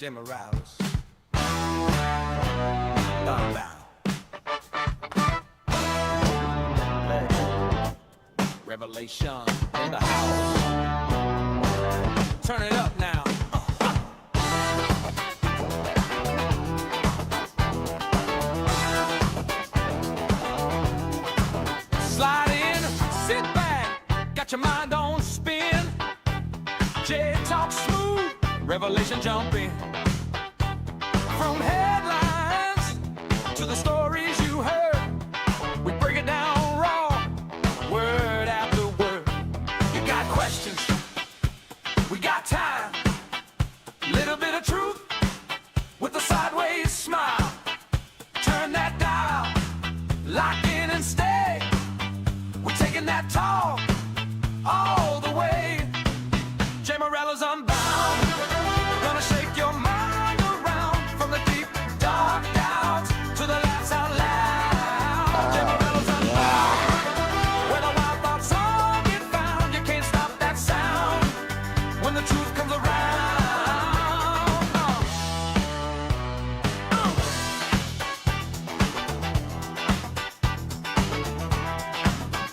Jey Morales. Unbound. Revelation in the house. Turn it up now. Slide in, sit back, got your mind on spin. Jay talks smooth, revelation jumping. From headlines to the stories you heard, we break it down raw, word after word. You got questions, we got time. Little bit of truth with a sideways smile. Turn that dial, lock in and stay. We're taking that talk all the way. Jey Morales Unbound, gonna shake your mind around from the deep dark doubts to the laughs out loud. Jey Morales Unbound, where the wild thoughts all get found. You can't stop that sound when the truth comes around.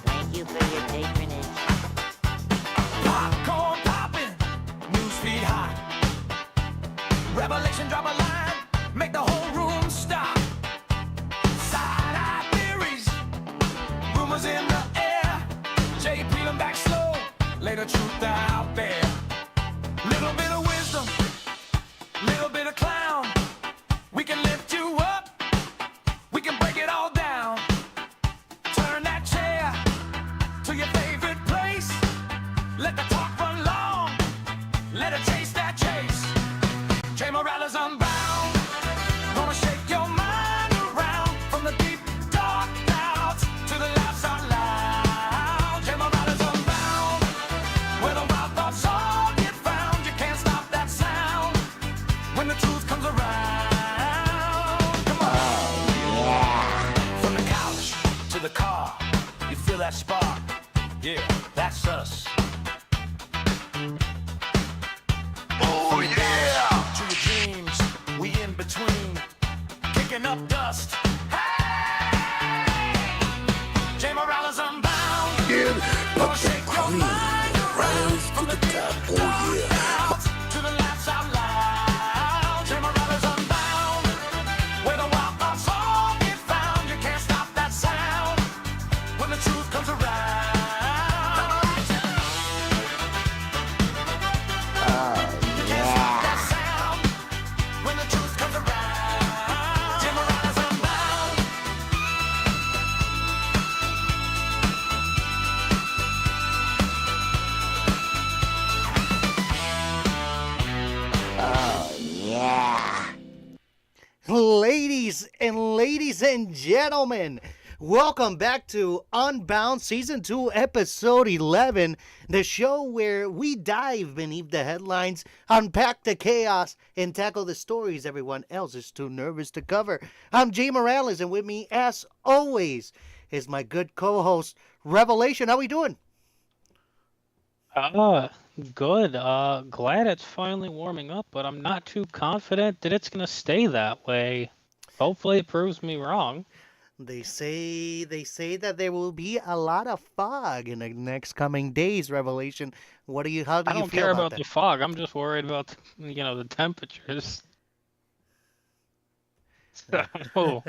Thank you for your patronage. Popcorn popping, newsfeed hot. Revelation drop a line, make the whole room stop. Side-eye theories, rumors in the air. Jay peel 'em back slow, lay the truth out there. Little bit of wisdom, little bit of clown. We can lift you up, we can break it all down. Turn that chair to your favorite place. Let the talk run long, let it chase that chase. Jey Morales Unbound, gonna shake your mind around from the deep dark doubts to the laughs out loud. Jey Morales Unbound, where the wild thoughts all get found. You can't stop that sound when the truth comes around. Come on. From the couch to the car, you feel that spark. Yeah, that's us. Oh yeah! To your dreams, we in between, kicking up dust. Hey! Jey Morales Unbound. Yeah, Gonna but the shake your queen mind around rise to from the deep top. Oh dark yeah. doubts to the laughs out loud. Jey Morales Unbound, where the wild thoughts all get found. You can't stop that sound when the truth comes around. You can't stop that sound when the truth comes around. Jey Morales Unbound. Ladies and gentlemen, welcome back to Unbound Season 2, Episode 11, the show where we dive beneath the headlines, unpack the chaos, and tackle the stories everyone else is too nervous to cover. I'm Jey Morales, and with me, as always, is my good co-host, Revelation. How we doing? Good. Glad it's finally warming up, but I'm not too confident that it's gonna stay that way. Hopefully it proves me wrong. They say that there will be a lot of fog in the next coming days, Revelation. How do I you don't feel care about about that? the fog. I'm just worried about, the temperatures. So,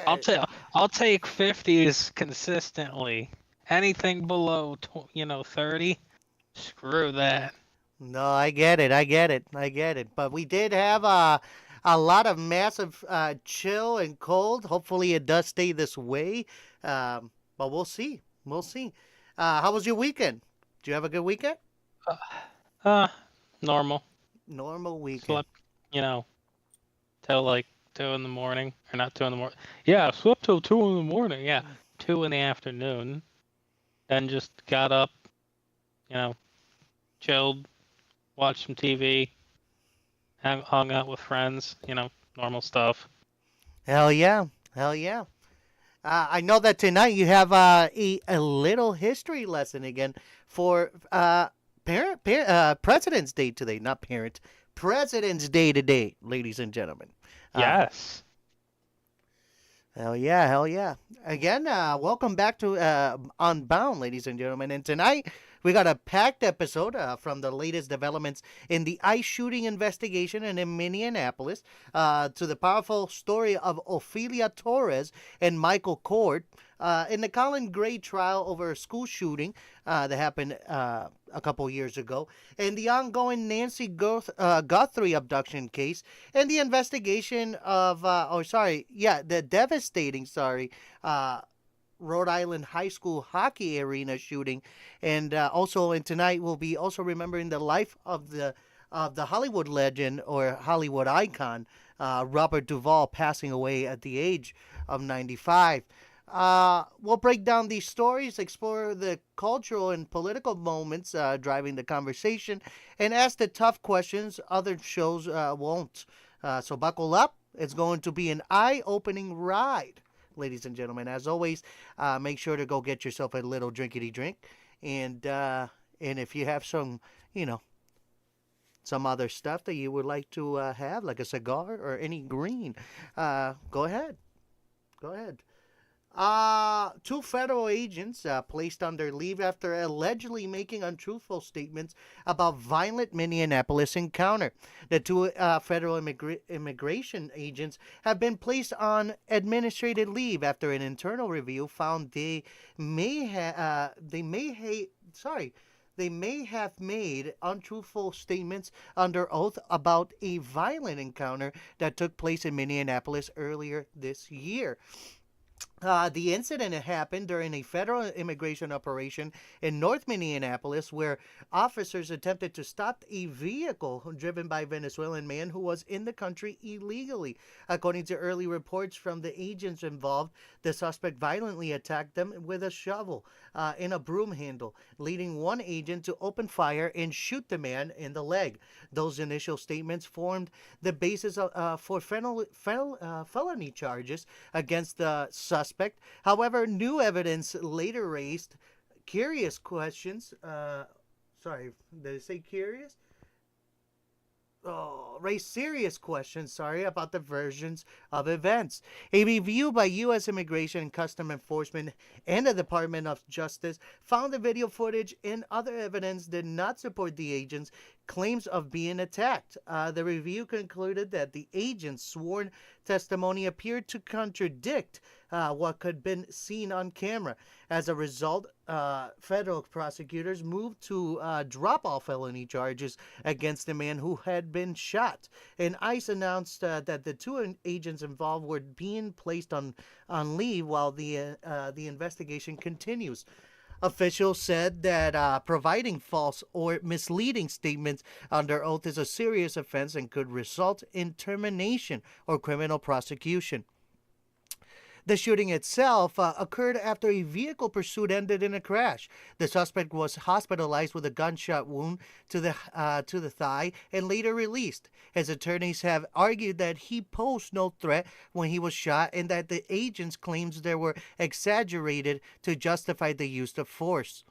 I'll take 50s consistently. Anything below 30, screw that. No, I get it. But we did have a lot of massive chill and cold. Hopefully it does stay this way. But we'll see. How was your weekend? Did you have a good weekend? Normal. Normal weekend. Slept, till like 2 in the morning, or not 2 in the morning. Yeah, I slept till 2 in the morning. Yeah, 2 in the afternoon. Then just got up, chilled, watched some TV, hung out with friends, normal stuff. Hell yeah. I know that tonight you have a little history lesson again for President's Day today. Not parent, President's Day today, ladies and gentlemen. Yes. Hell yeah, hell yeah. Again, welcome back to Unbound, ladies and gentlemen. And tonight, we got a packed episode from the latest developments in the ICE shooting investigation in Minneapolis to the powerful story of Ofelia Torres and Michael Court in the Colin Gray trial over a school shooting that happened a couple years ago, and the ongoing Nancy Guthrie abduction case, and the investigation of, the devastating, Rhode Island high school hockey arena shooting, and tonight we'll be also remembering the life of the Hollywood legend or Hollywood icon, Robert Duvall, passing away at the age of 95. We'll break down these stories, explore the cultural and political moments driving the conversation, and ask the tough questions other shows won't. So buckle up. It's going to be an eye-opening ride, ladies and gentlemen. As always, make sure to go get yourself a little drinkity drink, and if you have some, some other stuff that you would like to have, like a cigar or any green, go ahead. Go ahead. Two federal agents placed under leave after allegedly making untruthful statements about violent Minneapolis encounter. The two federal immigration agents have been placed on administrative leave after an internal review found they may have made untruthful statements under oath about a violent encounter that took place in Minneapolis earlier this year. The incident happened during a federal immigration operation in North Minneapolis where officers attempted to stop a vehicle driven by a Venezuelan man who was in the country illegally. According to early reports from the agents involved, the suspect violently attacked them with a shovel and a broom handle, leading one agent to open fire and shoot the man in the leg. Those initial statements formed the basis for felony charges against the suspect. However, new evidence later raised curious questions. Did I say curious? Raised serious questions, about the versions of events. A review by U.S. Immigration and Customs Enforcement and the Department of Justice found the video footage and other evidence did not support the agents' claims of being attacked. The review concluded that the agents' sworn testimony appeared to contradict what could have been seen on camera. As a result, federal prosecutors moved to drop all felony charges against the man who had been shot. And ICE announced that the two agents involved were being placed on leave while the investigation continues. Officials said that providing false or misleading statements under oath is a serious offense and could result in termination or criminal prosecution. The shooting itself occurred after a vehicle pursuit ended in a crash. The suspect was hospitalized with a gunshot wound to the thigh and later released. His attorneys have argued that he posed no threat when he was shot and that the agents' claims there were exaggerated to justify the use of force.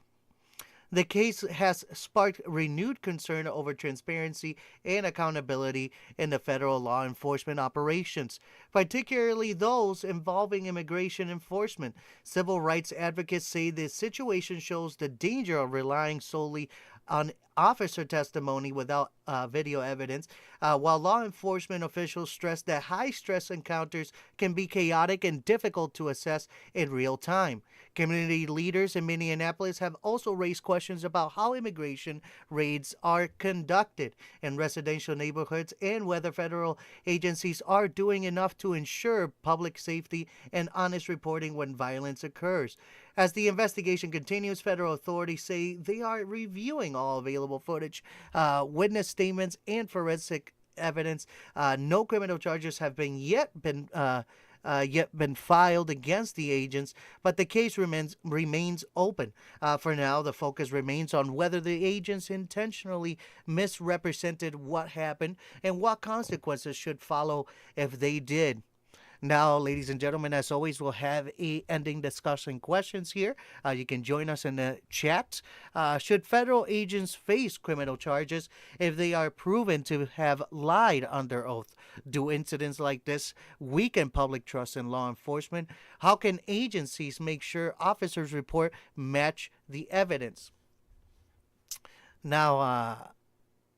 The case has sparked renewed concern over transparency and accountability in the federal law enforcement operations, particularly those involving immigration enforcement. Civil rights advocates say the situation shows the danger of relying solely on officer testimony without video evidence, while law enforcement officials stress that high-stress encounters can be chaotic and difficult to assess in real time. Community leaders in Minneapolis have also raised questions about how immigration raids are conducted in residential neighborhoods and whether federal agencies are doing enough to ensure public safety and honest reporting when violence occurs. As the investigation continues, federal authorities say they are reviewing all available footage, witness statements, and forensic evidence. No criminal charges have yet been filed against the agents, but the case remains open. For now, the focus remains on whether the agents intentionally misrepresented what happened and what consequences should follow if they did. Now, ladies and gentlemen, as always, we'll have a ending discussion questions here. You can join us in the chat. Should federal agents face criminal charges if they are proven to have lied under oath? Do incidents like this weaken public trust in law enforcement? How can agencies make sure officers' report match the evidence? Now,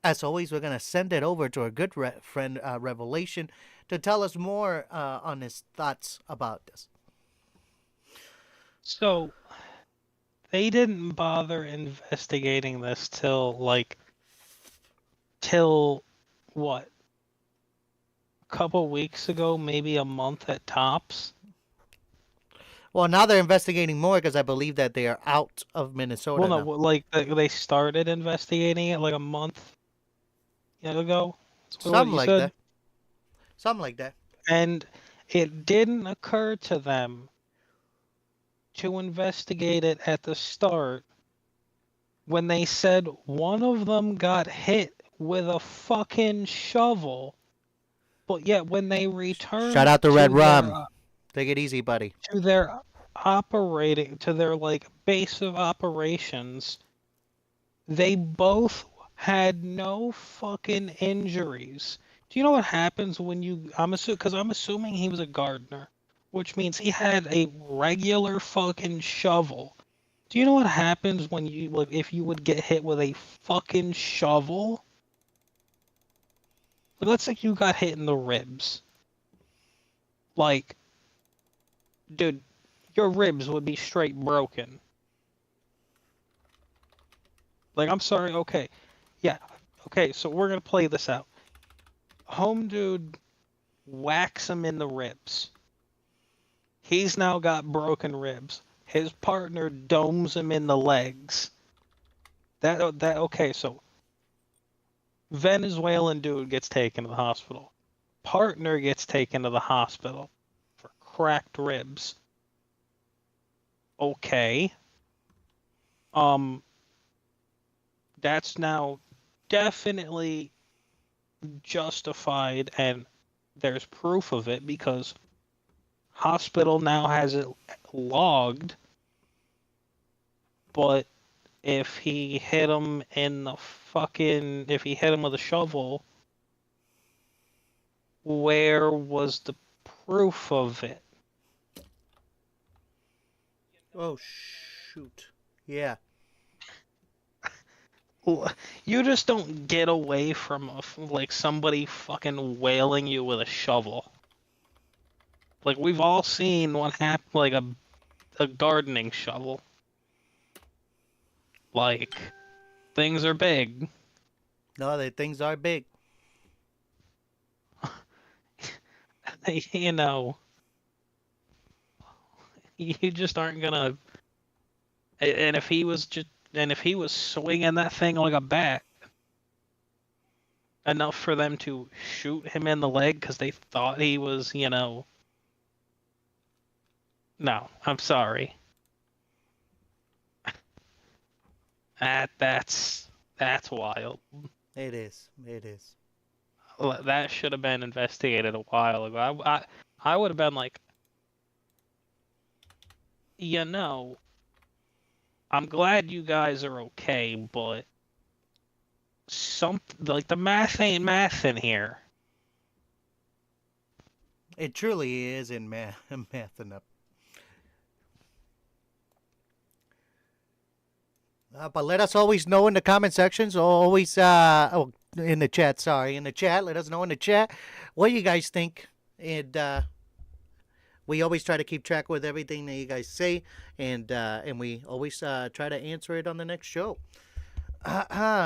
as always, we're going to send it over to our good friend Revelation to tell us more on his thoughts about this. So they didn't bother investigating this till what? A couple weeks ago, maybe a month at tops. Well, now they're investigating more because I believe that they are out of Minnesota Well, no, now. like they started investigating it like a month ago. That's what Something you like said. that. Something like that. And it didn't occur to them to investigate it at the start when they said one of them got hit with a fucking shovel, but yet when they returned Shout out to Red Rum. their, Take it easy, buddy. to their like base of operations, they both had no fucking injuries. Do you know what happens when you? I'm assuming he was a gardener, which means he had a regular fucking shovel. Do you know what happens when if you would get hit with a fucking shovel? Like, let's say you got hit in the ribs. Like, dude, your ribs would be straight broken. Like, I'm sorry, okay. Yeah, okay, so we're gonna play this out. Home dude whacks him in the ribs. He's now got broken ribs. His partner domes him in the legs. Okay, so Venezuelan dude gets taken to the hospital. Partner gets taken to the hospital for cracked ribs. Okay. That's now definitely justified, and there's proof of it because hospital now has it logged. But if he hit him if he hit him with a shovel, where was the proof of it? Oh, shoot. Yeah. You just don't get away from somebody fucking wailing you with a shovel. Like, we've all seen what happened, like a gardening shovel. Like, things are big. No, things are big. You know, you just aren't gonna. And if he was swinging that thing like a bat, enough for them to shoot him in the leg because they thought he was, No, I'm sorry. That's wild. It is. It is. That should have been investigated a while ago. I would have been like, I'm glad you guys are okay, but the math ain't math in here. It truly is in mathing up. But let us always know in the comment sections, always, in the chat, let us know in the chat what you guys think. And we always try to keep track with everything that you guys say, and we always try to answer it on the next show.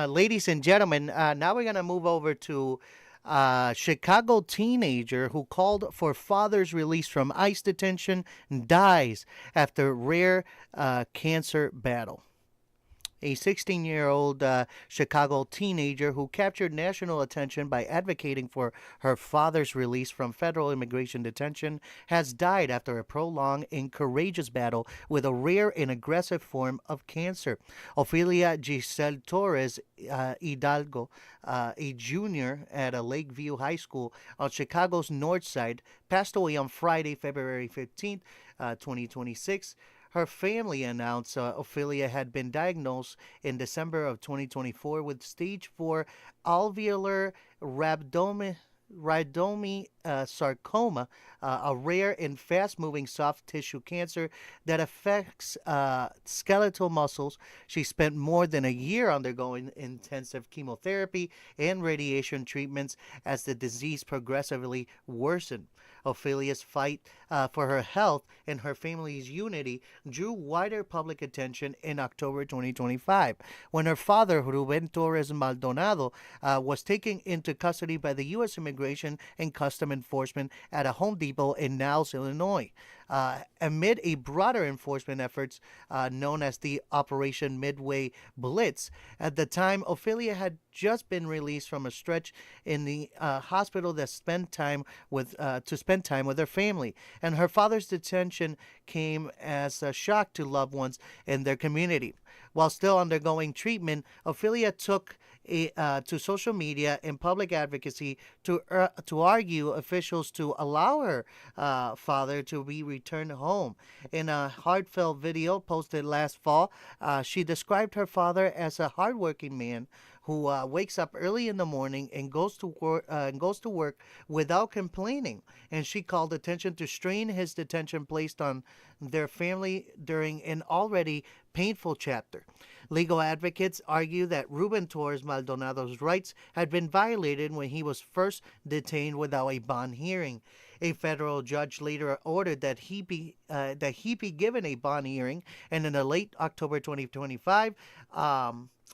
Ladies and gentlemen, now we're going to move over to Chicago teenager who called for father's release from ICE detention and dies after rare cancer battle. a 16-year-old Chicago teenager who captured national attention by advocating for her father's release from federal immigration detention, has died after a prolonged and courageous battle with a rare and aggressive form of cancer. Ofelia Giselle Torres Hidalgo, a junior at a Lakeview High School on Chicago's north side, passed away on Friday, February 15th, 2026. Her family announced Ofelia had been diagnosed in December of 2024 with stage 4 alveolar rhabdomy sarcoma, a rare and fast-moving soft tissue cancer that affects skeletal muscles. She spent more than a year undergoing intensive chemotherapy and radiation treatments as the disease progressively worsened. Ophelia's fight for her health and her family's unity drew wider public attention in October 2025 when her father, Ruben Torres Maldonado, was taken into custody by the U.S. Immigration and Custom Enforcement at a Home Depot in Niles, Illinois. Amid a broader enforcement efforts known as the Operation Midway Blitz. At the time, Ofelia had just been released from a stretch in the hospital that spent time with to spend time with her family, and her father's detention came as a shock to loved ones in their community. While still undergoing treatment, Ofelia took to social media and public advocacy to argue officials to allow her father to be returned home. In a heartfelt video posted last fall, she described her father as a hardworking man who wakes up early in the morning and goes to work without complaining. And she called attention to strain his detention placed on their family during an already painful chapter. Legal advocates argue that Ruben Torres Maldonado's rights had been violated when he was first detained without a bond hearing. A federal judge later ordered that he be given a bond hearing, and in a late October 2025,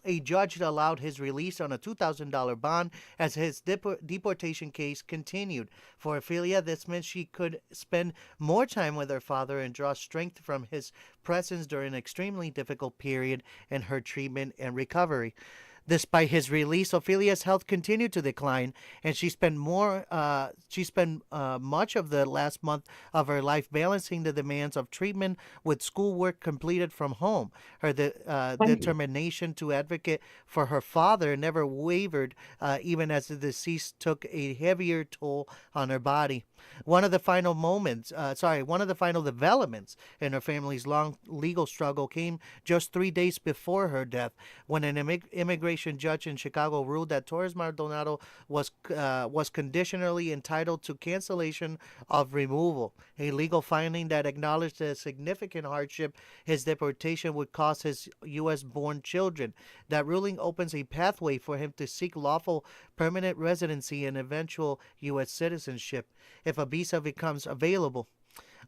a judge allowed his release on a $2,000 bond as his deportation case continued. For Ofelia, this meant she could spend more time with her father and draw strength from his presence during an extremely difficult period in her treatment and recovery. Despite his release, Ophelia's health continued to decline, and she spent much of the last month of her life balancing the demands of treatment with schoolwork completed from home. Her determination to advocate for her father never wavered, even as the deceased took a heavier toll on her body. One of the final developments in her family's long legal struggle came just 3 days before her death, when an immigration judge in Chicago ruled that Torres Maldonado was conditionally entitled to cancellation of removal, a legal finding that acknowledged the significant hardship his deportation would cause his U.S.-born children. That ruling opens a pathway for him to seek lawful permanent residency and eventual U.S. citizenship if a visa becomes available.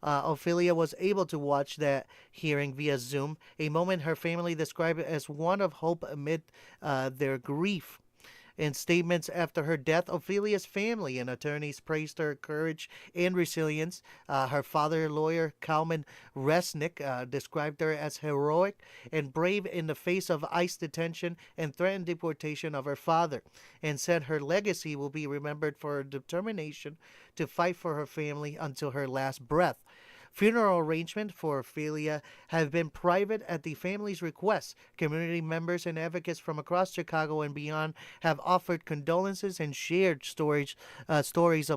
Ofelia was able to watch that hearing via Zoom, a moment her family described as one of hope amid their grief. In statements after her death, Ophelia's family and attorneys praised her courage and resilience. Her father, lawyer Kalman Resnick, described her as heroic and brave in the face of ICE detention and threatened deportation of her father, and said her legacy will be remembered for her determination to fight for her family until her last breath. Funeral arrangements for Ofelia have been private at the family's request. Community members and advocates from across Chicago and beyond have offered condolences and shared stories of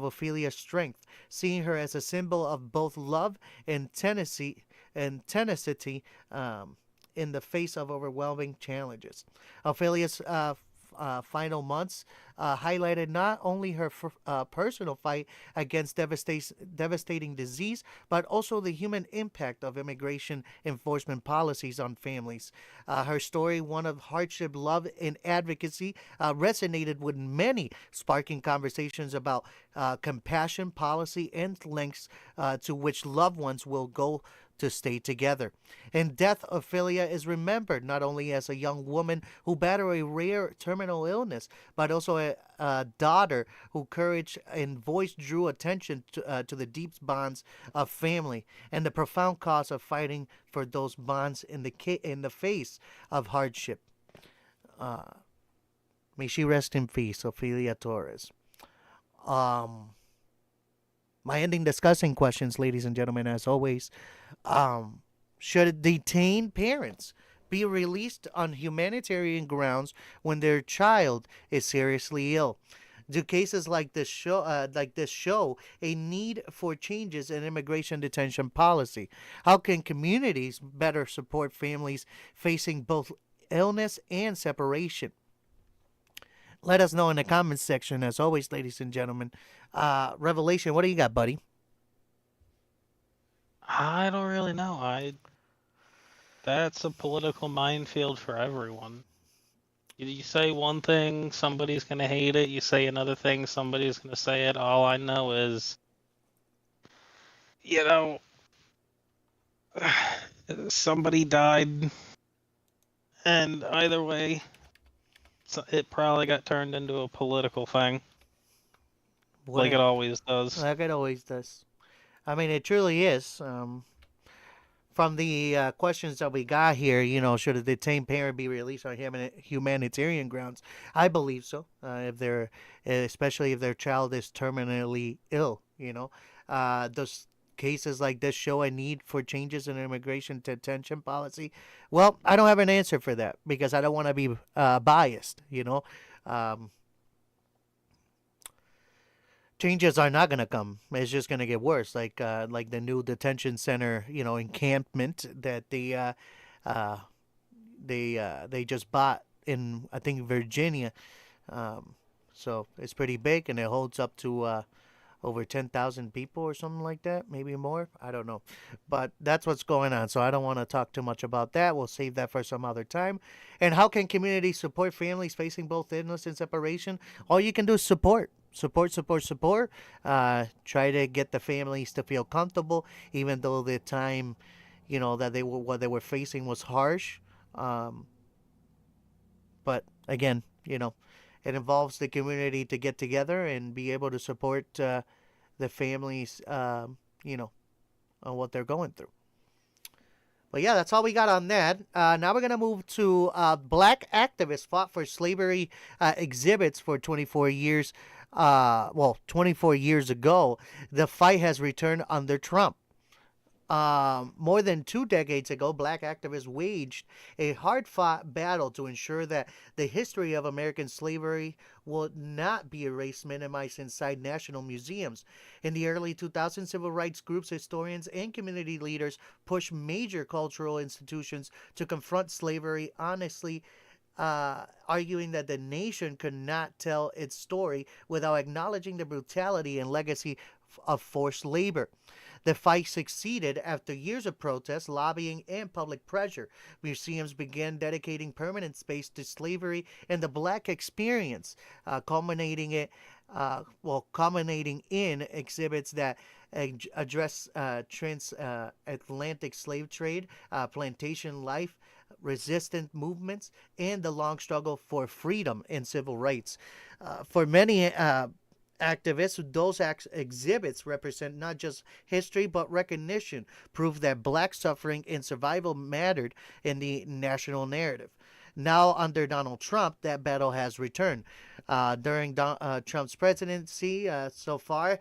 Ophelia's strength, seeing her as a symbol of both love and tenacity in the face of overwhelming challenges. Ophelia's final months highlighted not only her personal fight against devastating disease, but also the human impact of immigration enforcement policies on families. Her story, one of hardship, love, and advocacy, resonated with many, sparking conversations about compassion, policy, and lengths to which loved ones will go to stay together. In death, Ofelia is remembered not only as a young woman who battled a rare terminal illness, but also a daughter whose courage and voice drew attention to the deep bonds of family and the profound cause of fighting for those bonds in the face of hardship. May she rest in peace, Ofelia Torres. My ending discussing questions, ladies and gentlemen, as always. Should detained parents be released on humanitarian grounds when their child is seriously ill? Do cases like this show a need for changes in immigration detention policy? How can communities better support families facing both illness and separation? Let us know in the comments section, as always, ladies and gentlemen. Revelation, what do you got, buddy? I don't really know. That's a political minefield for everyone. You say one thing, somebody's going to hate it. You say another thing, somebody's going to say it. All I know is, somebody died. And either way, it probably got turned into a political thing. Like it always does. Like it always does. I mean, it truly is. From the questions that we got here, should a detained parent be released on humanitarian grounds? I believe so. Especially if their child is terminally ill, those cases like this show a need for changes in immigration detention policy. Well, I don't have an answer for that because I don't want to be biased, changes are not going to come. It's just going to get worse. Like the new detention center, encampment that they just bought in, I think, Virginia. So it's pretty big and it holds up to over 10,000 people or something like that, maybe more. I don't know. But that's what's going on. So I don't want to talk too much about that. We'll save that for some other time. And how can communities support families facing both illness and separation? All you can do is support. Support. Try to get the families to feel comfortable, even though the time, that what they were facing was harsh. But again, it involves the community to get together and be able to support the families, on what they're going through. But yeah, that's all we got on that. Now we're going to move to black activists fought for slavery exhibits for 24 years. 24 years ago. The fight has returned under Trump. More than 2 decades ago, black activists waged a hard-fought battle to ensure that the history of American slavery would not be erased, minimized inside national museums. In the early 2000s, civil rights groups, historians, and community leaders pushed major cultural institutions to confront slavery honestly, arguing that the nation could not tell its story without acknowledging the brutality and legacy of forced labor. The fight succeeded after years of protests, lobbying, and public pressure. Museums began dedicating permanent space to slavery and the black experience, culminating in exhibits that address transatlantic slave trade, plantation life, resistance movements, and the long struggle for freedom and civil rights. For many activists, those exhibits represent not just history but recognition, proof that black suffering and survival mattered in the national narrative. Now, under Donald Trump, that battle has returned. During Trump's presidency, so far,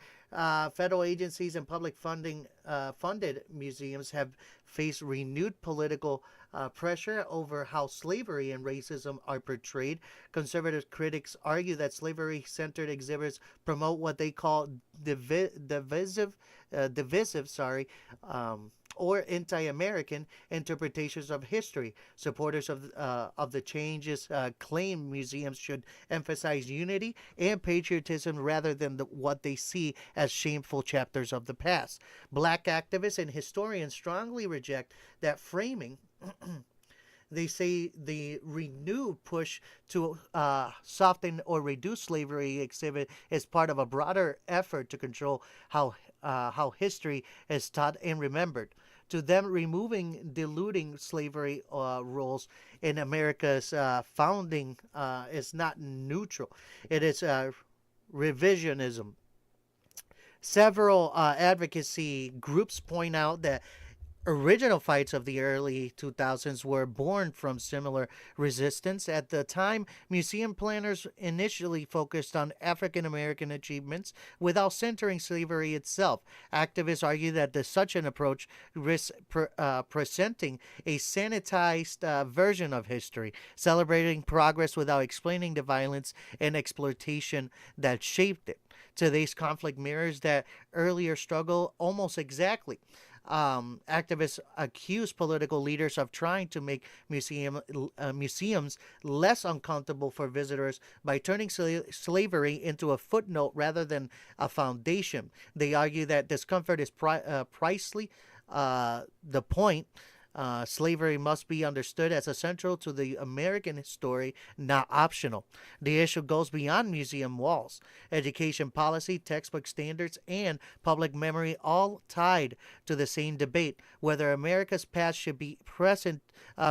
federal agencies and public funded museums have faced renewed political pressure over how slavery and racism are portrayed. Conservative critics argue that slavery-centered exhibits promote what they call divisive, or anti-American interpretations of history. Supporters of the changes claim museums should emphasize unity and patriotism rather than what they see as shameful chapters of the past. Black activists and historians strongly reject that framing. They say the renewed push to soften or reduce slavery exhibit is part of a broader effort to control how history is taught and remembered. To them, removing diluting slavery rules in America's founding is not neutral. It is revisionism. Several advocacy groups point out that original fights of the early 2000s were born from similar resistance. At the time, museum planners initially focused on African American achievements without centering slavery itself. Activists argue that such an approach risks presenting a sanitized version of history, celebrating progress without explaining the violence and exploitation that shaped it. Today's conflict mirrors that earlier struggle almost exactly. Activists accuse political leaders of trying to make museums less uncomfortable for visitors by turning slavery into a footnote rather than a foundation. They argue that discomfort is precisely the point. Slavery must be understood as essential to the American story, not optional. The issue goes beyond museum walls. Education policy, textbook standards, and public memory all tied to the same debate whether America's past should be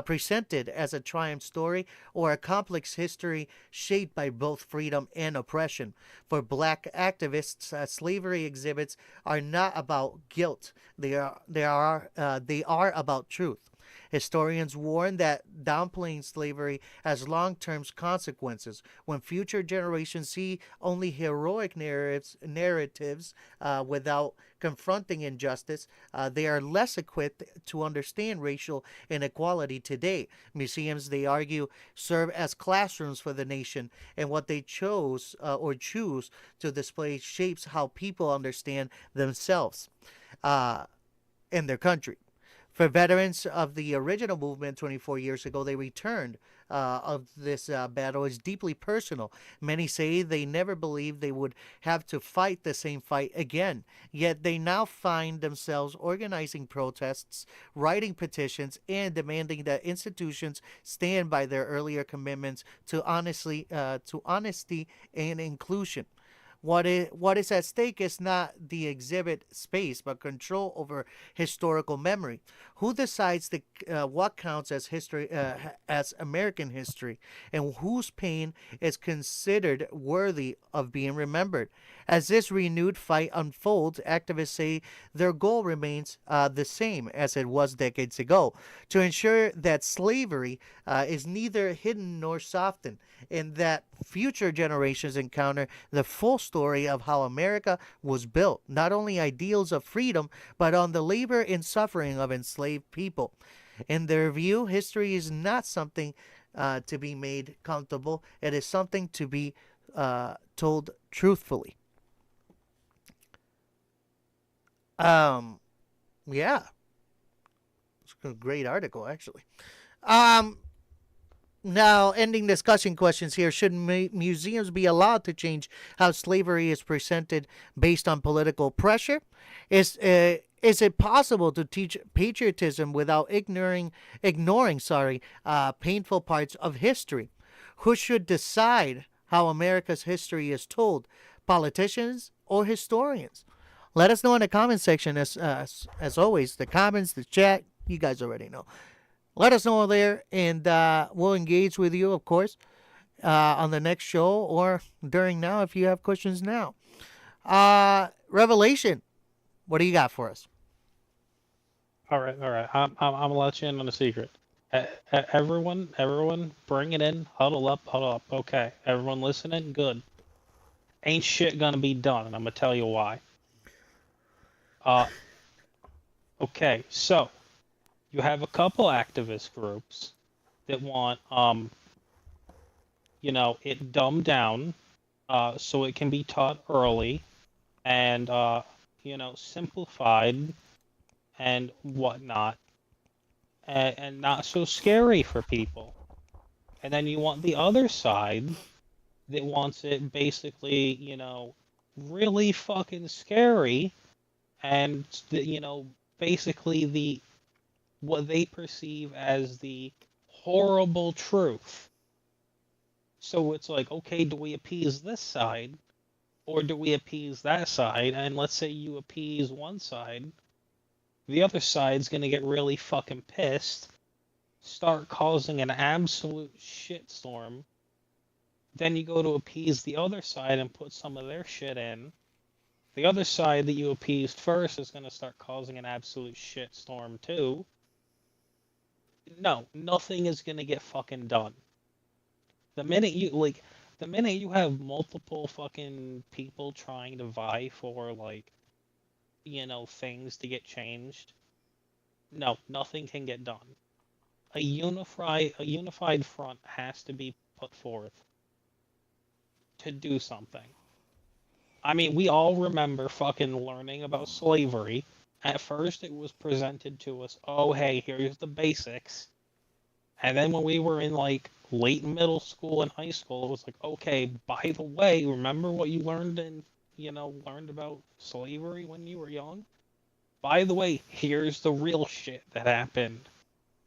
presented as a triumph story or a complex history shaped by both freedom and oppression. For black activists, slavery exhibits are not about guilt. They are about truth. Historians warn that downplaying slavery has long-term consequences. When future generations see only heroic narratives without confronting injustice, they are less equipped to understand racial inequality today. Museums, they argue, serve as classrooms for the nation, and what they choose to display shapes how people understand themselves and their country. For veterans of the original movement 24 years ago, they returned of this battle is deeply personal. Many say they never believed they would have to fight the same fight again. Yet they now find themselves organizing protests, writing petitions, and demanding that institutions stand by their earlier commitments to honesty and inclusion. What is at stake is not the exhibit space, but control over historical memory. Who decides what counts as history, as American history, and whose pain is considered worthy of being remembered? As this renewed fight unfolds, activists say their goal remains the same as it was decades ago: to ensure that slavery is neither hidden nor softened, and that future generations encounter the full story of how America was built, not only ideals of freedom, but on the labor and suffering of enslaved people. In their view, history is not something to be made comfortable. It is something to be told truthfully. Yeah, it's a great article, actually. Um, Now, ending discussion questions here. Should museums be allowed to change how slavery is presented based on political pressure? Is it possible to teach patriotism without ignoring painful parts of history? Who should decide how America's history is told? Politicians or historians? Let us know in the comment section. As always, the comments, the chat, you guys already know. Let us know there, and we'll engage with you, of course, on the next show or during now if you have questions now. Revelation, what do you got for us? All right. I'm gonna let you in on a secret. Everyone, bring it in. Huddle up. Okay, everyone listening? Good. Ain't shit gonna be done, and I'm gonna tell you why. Okay, so you have a couple activist groups that want, it dumbed down, so it can be taught early, and simplified and whatnot, and not so scary for people. And then you want the other side that wants it basically, really fucking scary, and basically what they perceive as the horrible truth. So it's like, okay, do we appease this side or do we appease that side? And let's say you appease one side, The other side's gonna get really fucking pissed, start causing an absolute shitstorm. Then you go to appease the other side and put some of their shit in. The other side that you appeased first is gonna start causing an absolute shitstorm too. No, nothing is gonna get fucking done. The minute you have multiple fucking people trying to vie for things to get changed, no, nothing can get done. A unified front has to be put forth to do something. I mean, we all remember fucking learning about slavery. At first, it was presented to us, oh, hey, here's the basics. And then when we were in, late middle school and high school, it was like, okay, by the way, remember what you learned learned about slavery when you were young? By the way, here's the real shit that happened.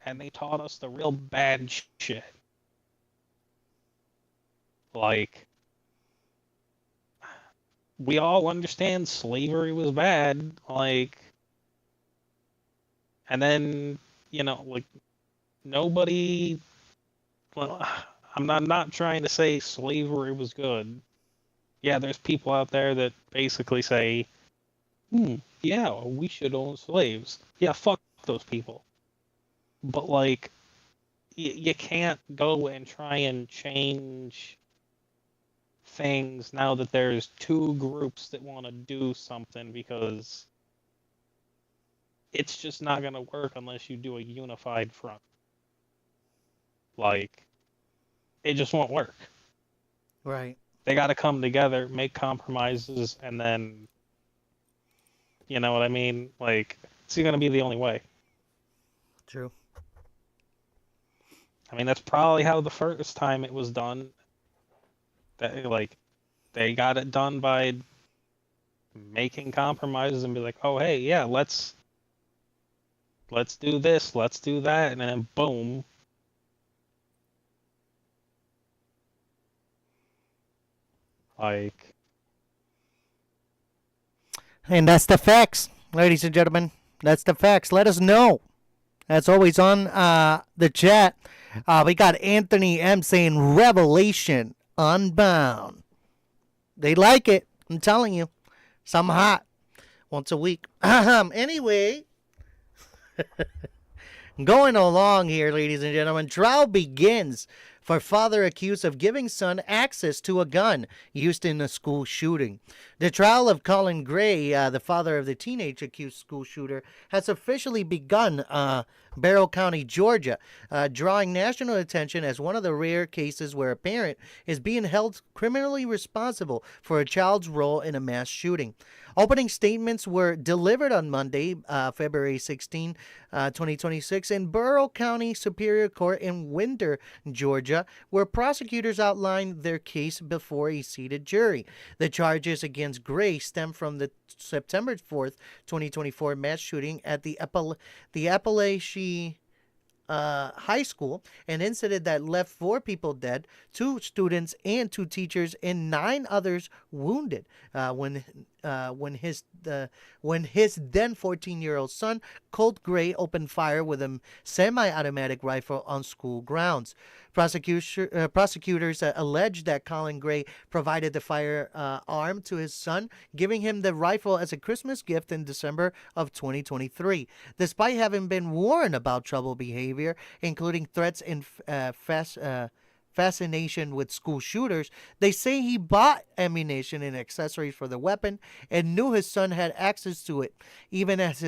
And they taught us the real bad shit. We all understand slavery was bad, and then, nobody, well, I'm not trying to say slavery was good. Yeah, there's people out there that basically say, yeah, we should own slaves. Yeah, fuck those people. But, you can't go and try and change things now that there's two groups that want to do something, because it's just not going to work unless you do a unified front. It just won't work. Right. They got to come together, make compromises, and then, you know what I mean? It's going to be the only way. True. I mean, that's probably how the first time it was done. That they got it done by making compromises and be like, oh, hey, yeah, let's do this, let's do that, and then boom. And that's the facts, ladies and gentlemen. That's the facts. Let us know. As always on the chat, we got Anthony M saying Revelation Unbound. They like it. I'm telling you. Some hot. Once a week. Anyway. Going along here, ladies and gentlemen. Trial begins for father accused of giving son access to a gun used in a school shooting. The trial of Colin Gray, the father of the teenage accused school shooter, has officially begun, Barrow County, Georgia, drawing national attention as one of the rare cases where a parent is being held criminally responsible for a child's role in a mass shooting. Opening statements were delivered on Monday, February 16, 2026, in Barrow County Superior Court in Winder, Georgia, where prosecutors outlined their case before a seated jury. The charges against Gray stem from the September 4th, 2024 mass shooting at the Appalachian High School, an incident that left 4 people dead, 2 students and 2 teachers, and 9 others wounded when his then 14-year-old son, Colt Gray, opened fire with a semi-automatic rifle on school grounds. Prosecutors alleged that Colin Gray provided the firearm to his son, giving him the rifle as a Christmas gift in December of 2023. Despite having been warned about troubled behavior, including threats and fascination with school shooters, they say he bought ammunition and accessories for the weapon and knew his son had access to it, even as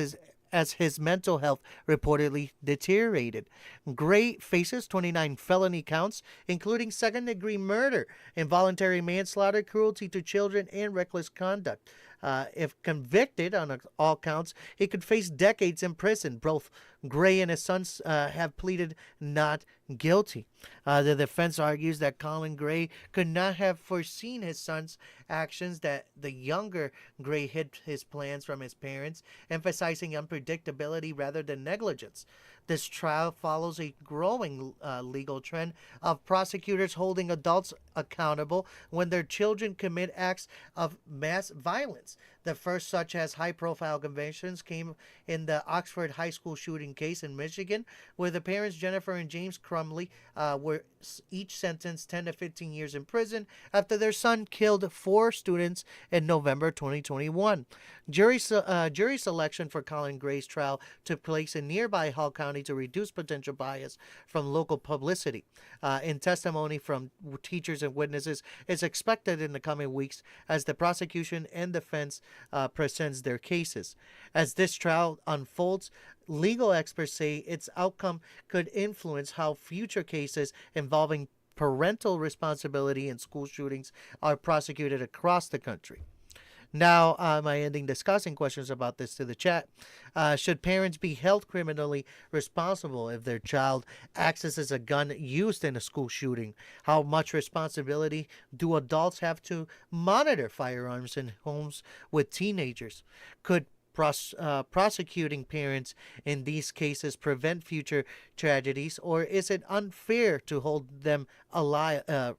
his mental health reportedly deteriorated. Gray faces 29 felony counts, including second-degree murder, involuntary manslaughter, cruelty to children, and reckless conduct. If convicted on all counts, he could face decades in prison. Both Gray and his sons have pleaded not guilty. The defense argues that Colin Gray could not have foreseen his son's actions, that the younger Gray hid his plans from his parents, emphasizing unpredictability rather than negligence. This trial follows a growing legal trend of prosecutors holding adults accountable when their children commit acts of mass violence. The first such as high-profile convictions came in the Oxford High School shooting case in Michigan, where the parents Jennifer and James Crumley were each sentenced 10 to 15 years in prison after their son killed 4 students in November 2021. Jury selection for Colin Gray's trial took place in nearby Hall County to reduce potential bias from local publicity. In testimony from teachers and witnesses is expected in the coming weeks as the prosecution and defense presents their cases. As this trial unfolds, legal experts say its outcome could influence how future cases involving parental responsibility in school shootings are prosecuted across the country. Now, my ending discussing questions about this to the chat. Should parents be held criminally responsible if their child accesses a gun used in a school shooting? How much responsibility do adults have to monitor firearms in homes with teenagers? Could prosecuting parents in these cases prevent future tragedies, or is it unfair to hold them liable?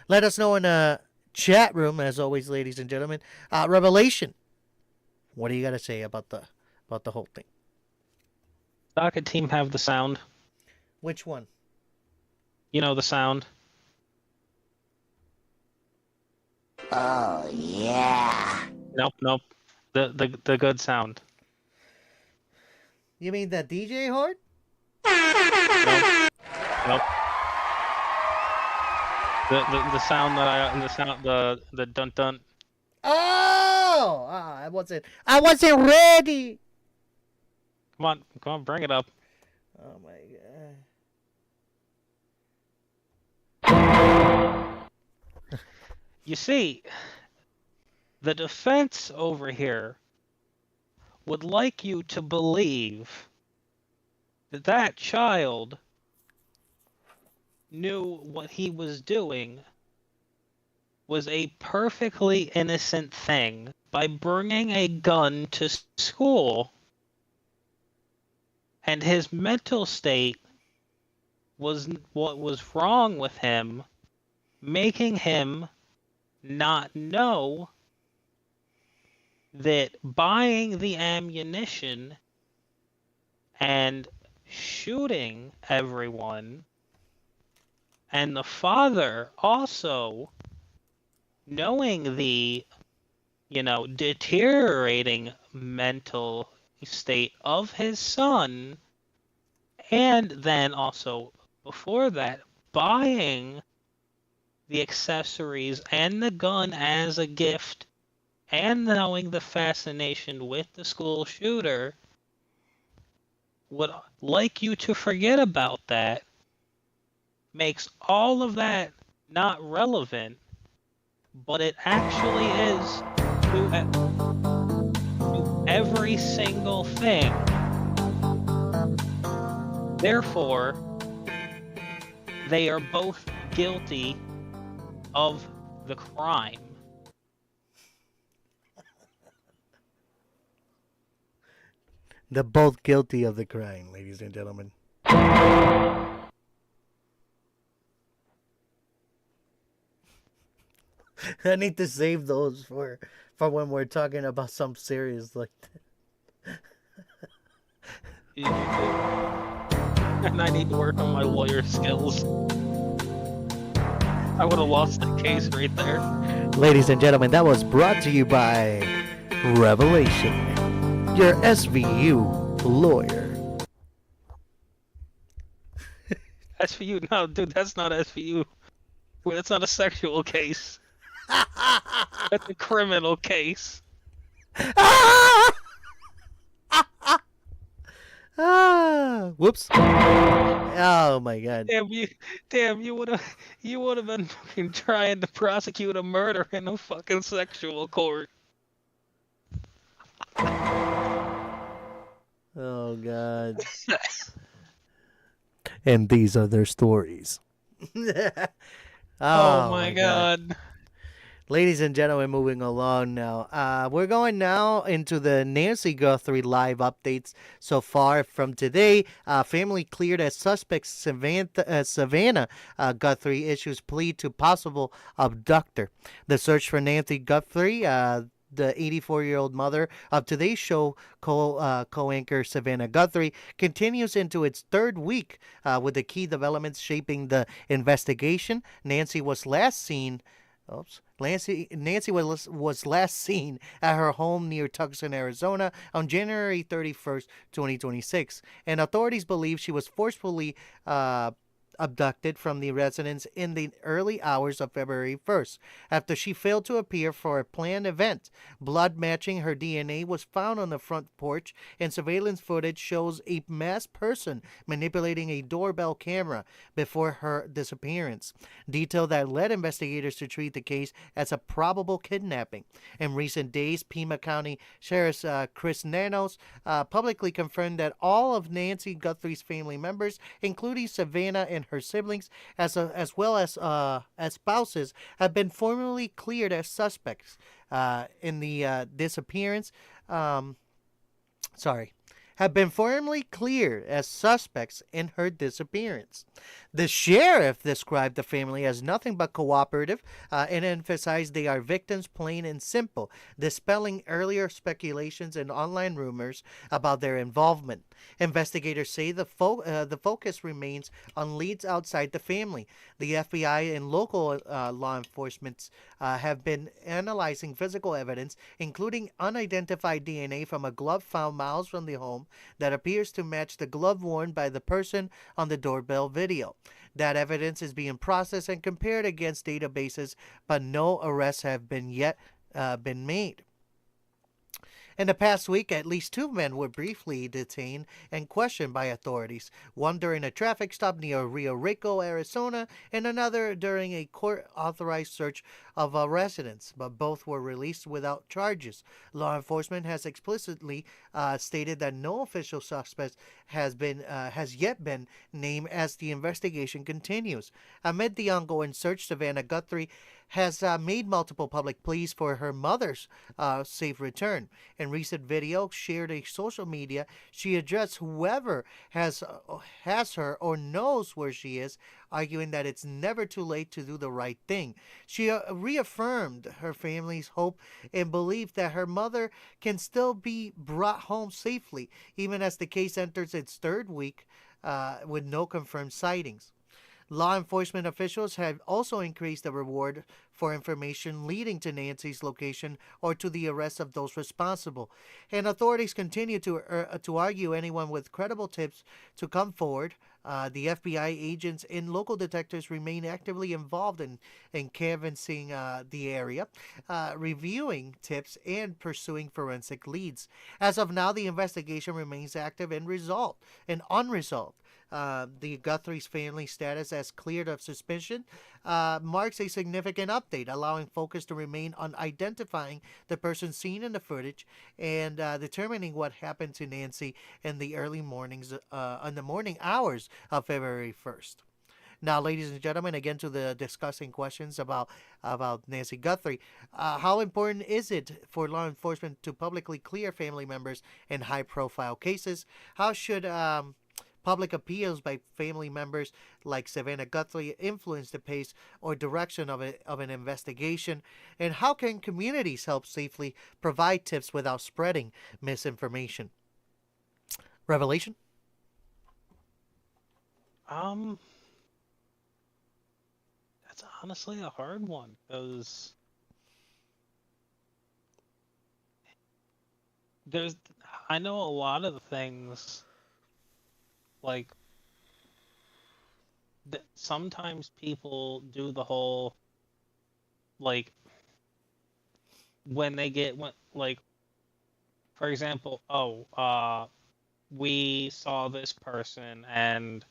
Let us know in a chat room, as always, ladies and gentlemen. Revelation, what do you got to say about the whole thing? Docket team have the sound. Which one? You know the sound. Oh, yeah. Nope. The good sound. You mean that DJ horde? Nope. The sound that the dun dun. Oh, I wasn't ready. Come on, bring it up. Oh my god. You see, the defense over here would like you to believe that that child knew what he was doing was a perfectly innocent thing by bringing a gun to school, and his mental state was what was wrong with him, making him not know that buying the ammunition and shooting everyone, and the father also knowing the, deteriorating mental state of his son, and then also before that buying the accessories and the gun as a gift, and knowing the fascination with the school shooter, would like you to forget about that, makes all of that not relevant, but it actually is to every single thing. Therefore, they are both guilty of the crime. They're both guilty of the crime, ladies and gentlemen. I need to save those for when we're talking about something serious like that. And I need to work on my lawyer skills. I would have lost the case right there. Ladies and gentlemen, that was brought to you by Revelation, your SVU lawyer. SVU? No, dude, that's not SVU. That's not a sexual case. That's a criminal case. Whoops. Oh my god. Damn, you would have been fucking trying to prosecute a murder in a fucking sexual court. Oh god. And these are their stories. Oh my god. Ladies and gentlemen, moving along now. We're going now into the Nancy Guthrie live updates so far from today. Family cleared as suspect Savannah Guthrie issues plea to possible abductor. The search for Nancy Guthrie, the 84-year-old mother of today's show co-anchor Savannah Guthrie, continues into its third week with the key developments shaping the investigation. Nancy was last seen. Oops. Nancy was last seen at her home near Tucson, Arizona on January 31st, 2026, and authorities believe she was forcefully abducted from the residence in the early hours of February 1st after she failed to appear for a planned event. Blood matching her DNA was found on the front porch, and surveillance footage shows a masked person manipulating a doorbell camera before her disappearance, detail that led investigators to treat the case as a probable kidnapping. In recent days, Pima County Sheriff Chris Nanos publicly confirmed that all of Nancy Guthrie's family members, including Savannah and her siblings, as well as spouses, have been formally cleared as suspects in the disappearance. Sorry. Have been formally cleared as suspects in her disappearance. The sheriff described the family as nothing but cooperative and emphasized they are victims plain and simple, dispelling earlier speculations and online rumors about their involvement. Investigators say the focus remains on leads outside the family. The FBI and local law enforcement have been analyzing physical evidence, including unidentified DNA from a glove found miles from the home that appears to match the glove worn by the person on the doorbell video. That evidence is being processed and compared against databases, but no arrests have been made. In the past week, at least two men were briefly detained and questioned by authorities, one during a traffic stop near Rio Rico, Arizona, and another during a court-authorized search of a residence, but both were released without charges. Law enforcement has explicitly stated that no official suspect has yet been named as the investigation continues. Amid the ongoing search, Savannah Guthrie has made multiple public pleas for her mother's safe return. In recent video shared on social media, she addressed whoever has her or knows where she is, arguing that it's never too late to do the right thing. She reaffirmed her family's hope and belief that her mother can still be brought home safely, even as the case enters its third week with no confirmed sightings. Law enforcement officials have also increased the reward for information leading to Nancy's location or to the arrest of those responsible. And authorities continue to argue anyone with credible tips to come forward. The FBI agents and local detectives remain actively involved in canvassing the area, reviewing tips, and pursuing forensic leads. As of now, the investigation remains active and unresolved. The Guthrie's family status as cleared of suspicion marks a significant update, allowing focus to remain on identifying the person seen in the footage and determining what happened to Nancy in the early mornings, in the morning hours of February 1st. Now, ladies and gentlemen, again to the discussing questions about Nancy Guthrie. How important is it for law enforcement to publicly clear family members in high-profile cases? How should public appeals by family members like Savannah Guthrie influence the pace or direction of an investigation? And how can communities help safely provide tips without spreading misinformation? Revelation? That's honestly a hard one because I know a lot of the things like sometimes people do the whole like when like for example, we saw this person and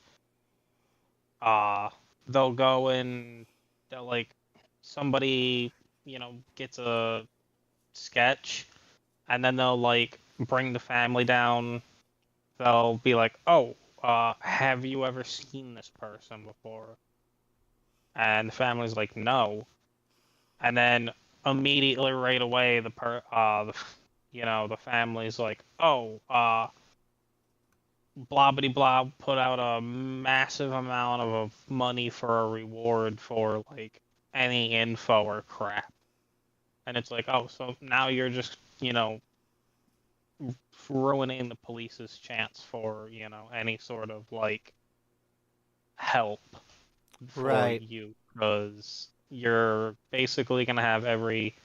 they'll go and they'll like somebody gets a sketch and then they'll like bring the family down. They'll be like, oh, have you ever seen this person before? And the family's like, no. And then immediately right away the family's like, oh, blah blah blah, put out a massive amount of money for a reward for like any info or crap. And it's like, oh, so now you're just, ruining the police's chance for, any sort of like help for Right. you, because you're basically gonna have every,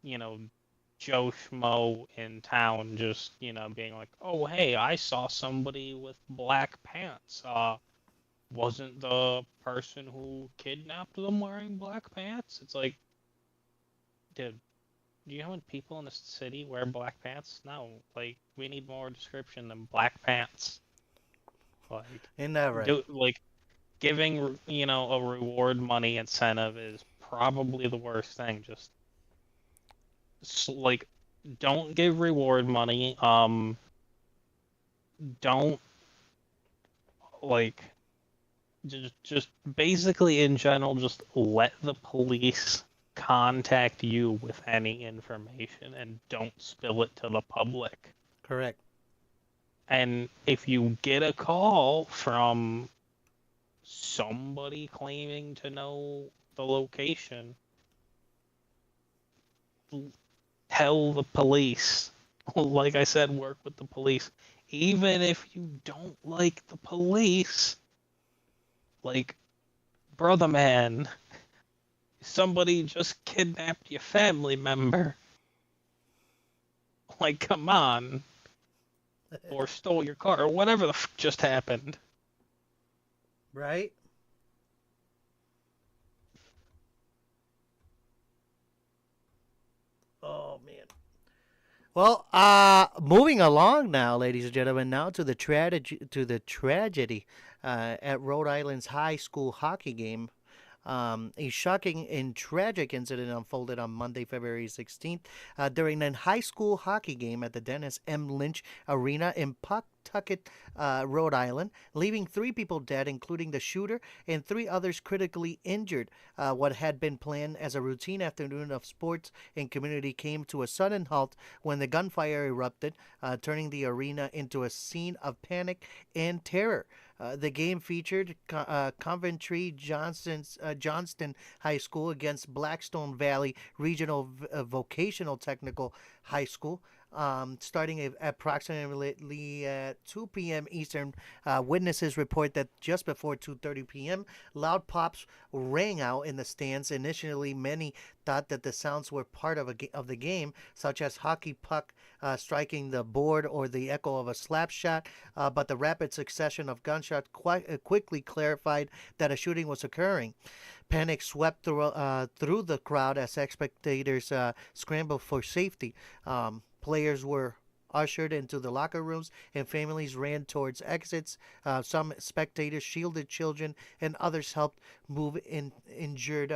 you know, Joe Schmo in town just, being like, oh, hey, I saw somebody with black pants. Wasn't the person who kidnapped them wearing black pants? It's like, dude, do you know how many people in the city wear black pants? No, like, we need more description than black pants. Like, Isn't that right? giving, a reward money incentive is probably the worst thing. Just, like, don't give reward money. Don't, like, just basically in general, just let the police contact you with any information and don't spill it to the public. Correct. And if you get a call from somebody claiming to know the location, tell the police. Like I said, work with the police. Even if you don't like the police, like, brother man, somebody just kidnapped your family member. Like, come on. Or stole your car, or whatever the just happened. Right? Oh man. Well, moving along now, ladies and gentlemen, now to the tragedy at Rhode Island's high school hockey game. A shocking and tragic incident unfolded on Monday, February 16th, during a high school hockey game at the Dennis M. Lynch Arena in Pawtucket, Rhode Island, leaving 3 people dead, including the shooter, and 3 others critically injured. What had been planned as a routine afternoon of sports and community came to a sudden halt when the gunfire erupted, turning the arena into a scene of panic and terror. The game featured Coventry Johnston High School against Blackstone Valley Regional Vocational Technical High School. Starting at approximately 2 p.m. Eastern, witnesses report that just before 2:30 p.m., loud pops rang out in the stands. Initially, many thought that the sounds were part of the game, such as hockey puck striking the board or the echo of a slap shot. But the rapid succession of gunshots quickly clarified that a shooting was occurring. Panic swept through the crowd as spectators scrambled for safety. Players were ushered into the locker rooms and families ran towards exits. Some spectators shielded children and others helped move injured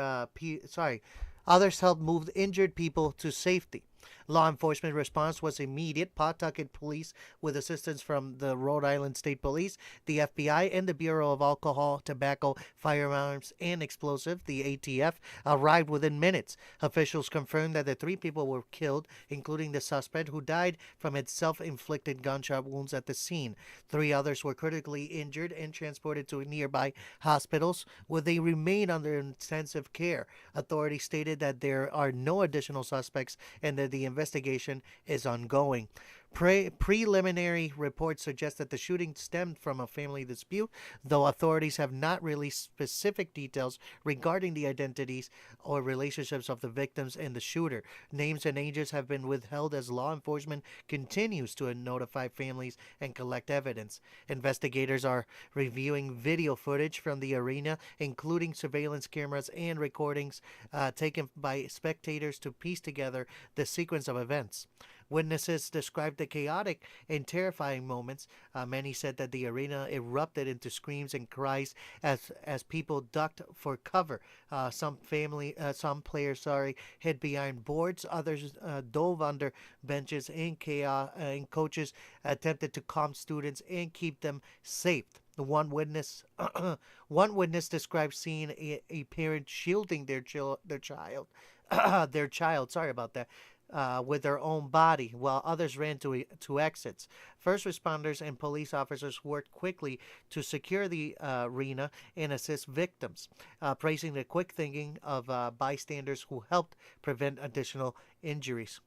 people to safety. Law enforcement response was immediate. Pawtucket Police, with assistance from the Rhode Island State Police, the FBI, and the Bureau of Alcohol, Tobacco, Firearms, and Explosive, the ATF, arrived within minutes. Officials confirmed that the 3 people were killed, including the suspect, who died from his self-inflicted gunshot wounds at the scene. 3 others were critically injured and transported to nearby hospitals, where they remain under intensive care. Authorities stated that there are no additional suspects and that the investigation is ongoing. Preliminary reports suggest that the shooting stemmed from a family dispute, though authorities have not released specific details regarding the identities or relationships of the victims and the shooter. Names and ages have been withheld as law enforcement continues to notify families and collect evidence. Investigators are reviewing video footage from the arena, including surveillance cameras and recordings taken by spectators to piece together the sequence of events. Witnesses described the chaotic and terrifying moments. Many said that the arena erupted into screams and cries as people ducked for cover. Some players, hid behind boards. Others dove under benches. And coaches attempted to calm students and keep them safe. One witness described seeing a parent shielding their child their child. Sorry about that. With their own body, while others ran to exits. First responders and police officers worked quickly to secure the arena and assist victims, praising the quick thinking of bystanders who helped prevent additional injuries.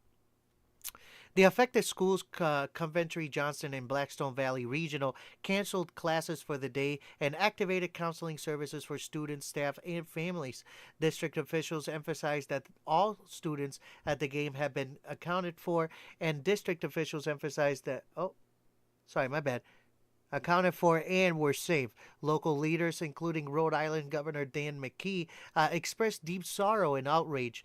The affected schools, Coventry, Johnston, and Blackstone Valley Regional, canceled classes for the day and activated counseling services for students, staff, and families. District officials emphasized that all students at the game have been accounted for, and district officials emphasized that, oh, sorry, my bad, accounted for and were safe. Local leaders, including Rhode Island Governor Dan McKee, expressed deep sorrow and outrage,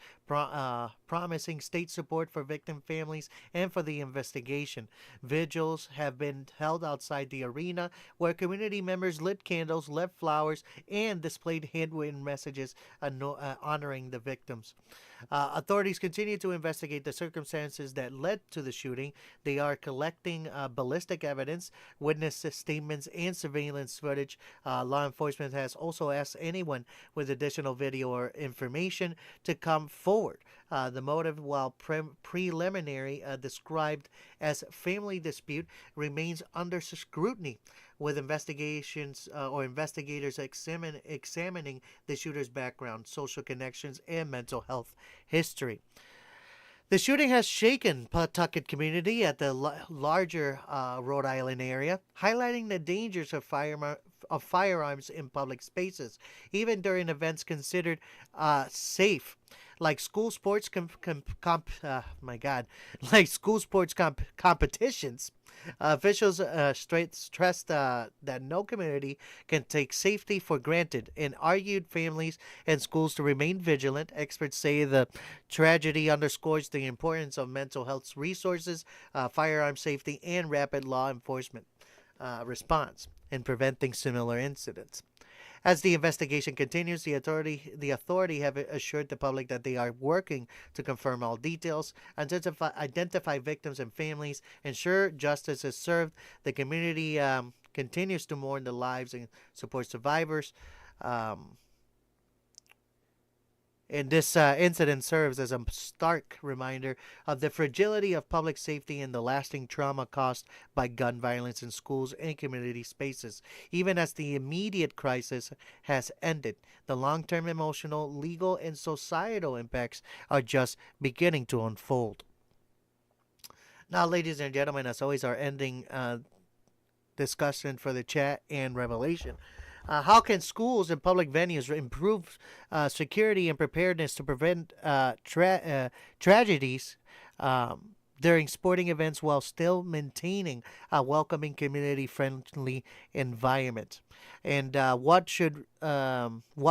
promising state support for victim families and for the investigation. Vigils have been held outside the arena where community members lit candles, left flowers, and displayed handwritten messages honoring the victims. Authorities continue to investigate the circumstances that led to the shooting. They are collecting ballistic evidence, witness statements, and surveillance footage. Law enforcement has also asked anyone with additional video or information to come forward. The motive, while preliminary described as family dispute, remains under scrutiny, with investigations or investigators examining the shooter's background, social connections, and mental health history. The shooting has shaken Pawtucket community at the larger Rhode Island area, highlighting the dangers of firearms in public spaces, even during events considered safe, like school sports like school sports competitions. Officials stressed that no community can take safety for granted and argued families and schools to remain vigilant. Experts say the tragedy underscores the importance of mental health resources, firearm safety, and rapid law enforcement response in preventing similar incidents. As the investigation continues, the authority have assured the public that they are working to confirm all details, identify victims and families, ensure justice is served. The community continues to mourn the lives and support survivors. And this incident serves as a stark reminder of the fragility of public safety and the lasting trauma caused by gun violence in schools and community spaces. Even as the immediate crisis has ended, the long-term emotional, legal, and societal impacts are just beginning to unfold. Now, ladies and gentlemen, as always, our ending discussion for the chat and revelation. How can schools and public venues improve security and preparedness to prevent tragedies during sporting events while still maintaining a welcoming, community-friendly environment? And what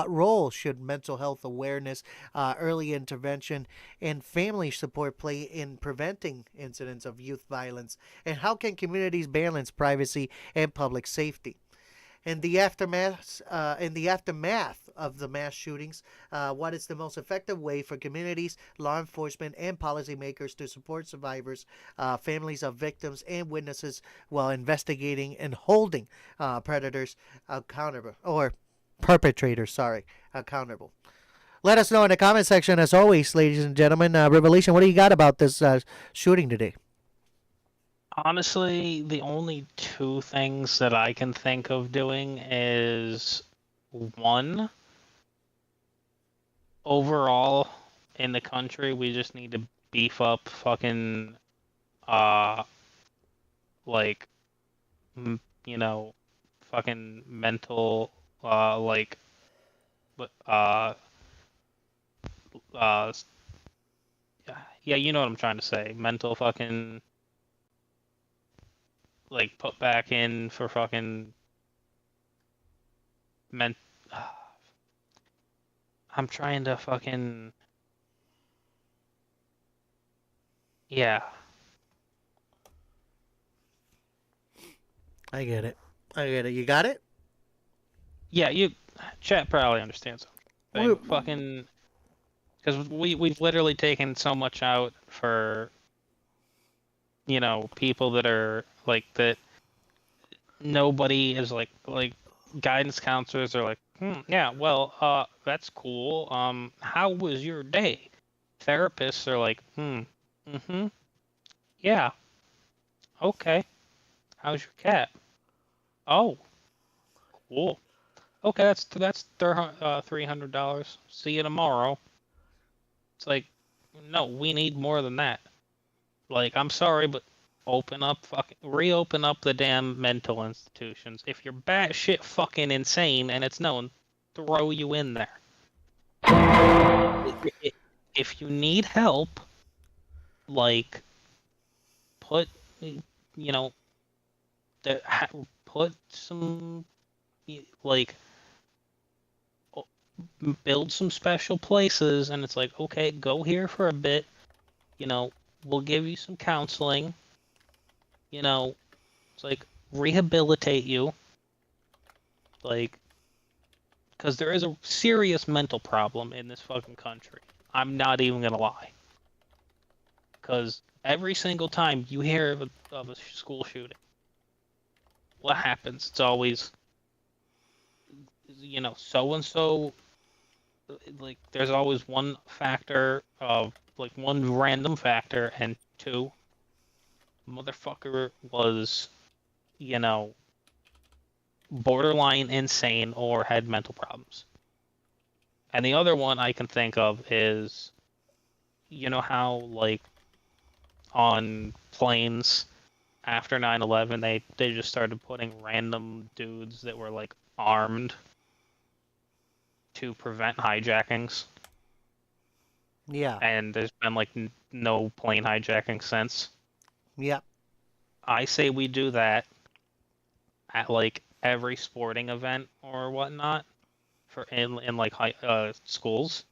role should mental health awareness, early intervention, and family support play in preventing incidents of youth violence? And how can communities balance privacy and public safety? In the aftermath of the mass shootings, what is the most effective way for communities, law enforcement, and policymakers to support survivors, families of victims, and witnesses while investigating and holding predators accountable, or perpetrators, accountable? Let us know in the comment section, as always, ladies and gentlemen. Revelation, what do you got about this shooting today? Honestly, the only two things that I can think of doing is one, overall in the country, we just need to beef up fucking, like, fucking mental, like, yeah, you know what I'm trying to say. Mental fucking, like, put back in for fucking I'm trying to fucking, yeah. I get it. You got it? Yeah, chat probably understands. Fucking, because we've literally taken so much out for, people that are like that. Nobody is like guidance counselors are like, yeah, well, that's cool. How was your day? therapists are like, yeah, okay. How's your cat? Oh, cool. Okay, that's $300. See you tomorrow. It's like, no, we need more than that. Like, I'm sorry, but reopen up the damn mental institutions. If you're batshit fucking insane and it's known, throw you in there. If you need help, like, put, you know, put some, like, build some special places, and it's like, okay, go here for a bit, we'll give you some counseling, it's like, rehabilitate you, like, because there is a serious mental problem in this fucking country. I'm not even gonna lie. Because every single time you hear of a school shooting, what happens? It's always, so and so. Like, there's always one factor of, like, one random factor, and two, motherfucker was, borderline insane or had mental problems. And the other one I can think of is, how, like, on planes after 9/11, they just started putting random dudes that were, like, armed to prevent hijackings. Yeah. And there's been, like, no plane hijacking since. Yeah. I say we do that at, like, every sporting event or whatnot for in like schools,